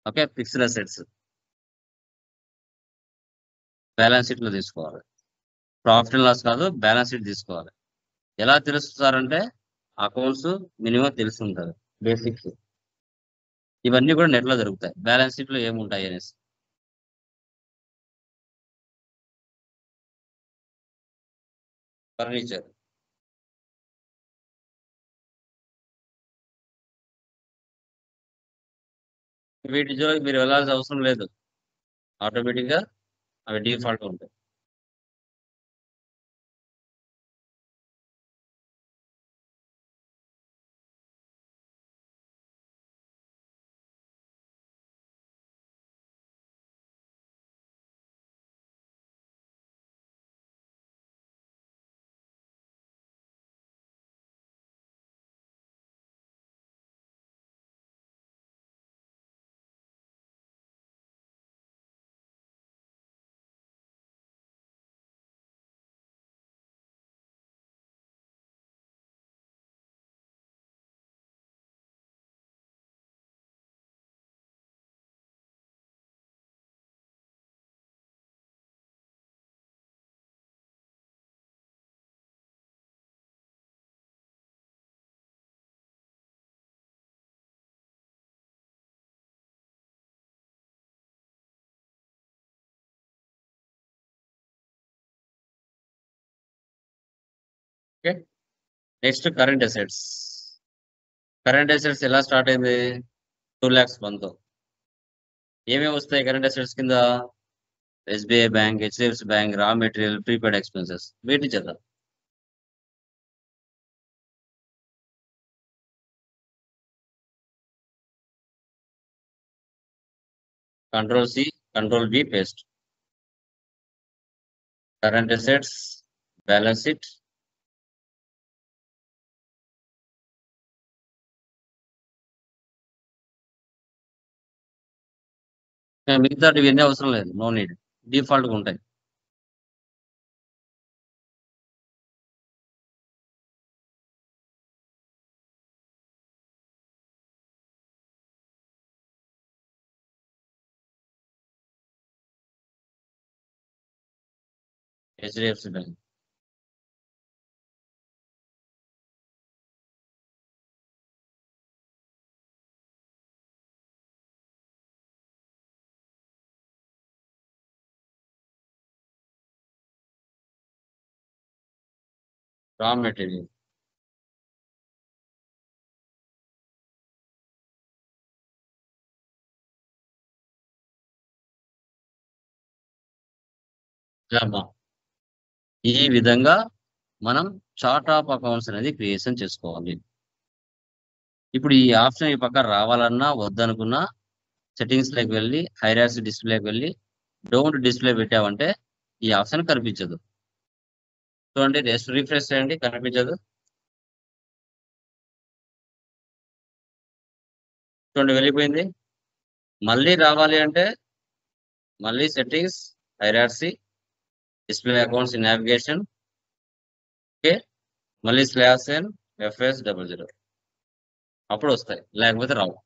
Okay, fixed assets balance sheet లో తీసుకోవాలి. ప్రాఫిట్ అండ్ లాస్ కాదు, బ్యాలెన్స్ షీట్ తీసుకోవాలి. ఎలా తెలుస్తారంటే అకౌంట్స్ మినిమం తెలిసి ఉంటుంది, బేసిక్స్. ఇవన్నీ కూడా నెట్ లో దొరుకుతాయి. బ్యాలెన్స్ షీట్ లో ఏముంటాయి అనేసి ఫర్నిచర్, వీటి జోలికి మీరు వెళ్ళాల్సిన అవసరం లేదు, ఆటోమేటిక్ గా అవి డిఫాల్ట్ ఉంటాయి. Okay, next current assets. Current assets ఎలా స్టార్ట్ అయింది? 2,01,000 తో. ఏమేమి వస్తాయి కరెంట్ అసెట్స్ కింద? SBI bank, HDFC bank, raw material, prepaid expenses. వీటి చేద్దాం. Control C, control B, paste. Current assets, balance sheet, మిగతా ఇవన్నీ అవసరం లేదు, నో నీడ్, డిఫాల్ట్ గా ఉంటాయి. హెచ్డిఎఫ్సి బ్యాంక్, రా మెటీరియల్, జమా. ఈ విధంగా మనం చార్ట్ ఆఫ్ అకౌంట్స్ అనేది క్రియేషన్ చేసుకోవాలి. ఇప్పుడు ఈ ఆప్షన్ ఈ పక్క రావాలన్నా వద్దనుకున్నా సెట్టింగ్స్ లోకి వెళ్ళి హైరార్కీ డిస్ప్లేకి వెళ్ళి డోంట్ డిస్ప్లే పెట్టామంటే ఈ ఆప్షన్ కనిపించదు. చూడండి, రిఫ్రెష్ చేయండి, కనిపించదు. చూడండి, వెళ్ళిపోయింది. మళ్ళీ రావాలి అంటే మళ్ళీ settings, hierarchy, display accounts, navigation. Okay, మళ్ళీ /FS00 అప్పుడు వస్తాయి, లేకపోతే రావు.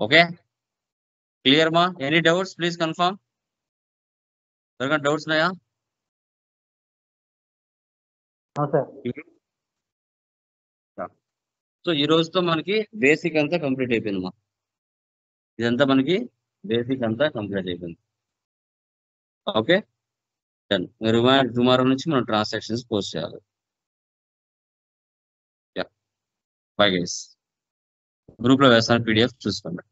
ఓకే, క్లియర్ మా? Any doubts please confirm. ఎవరికైనా డౌట్స్ ఉన్నాయా? సో ఈ రోజుతో మనకి బేసిక్ అంతా కంప్లీట్ అయిపోయింది మా. ఇదంతా మనకి బేసిక్ అంతా కంప్లీట్ అయిపోయింది. Okay, done. మీరు టుమారో నుంచి మనం ట్రాన్సాక్షన్స్ పోస్ట్ చేయాలి. బై గైస్, గ్రూప్ లో వేస్తాను, PDF చూసుకోండి.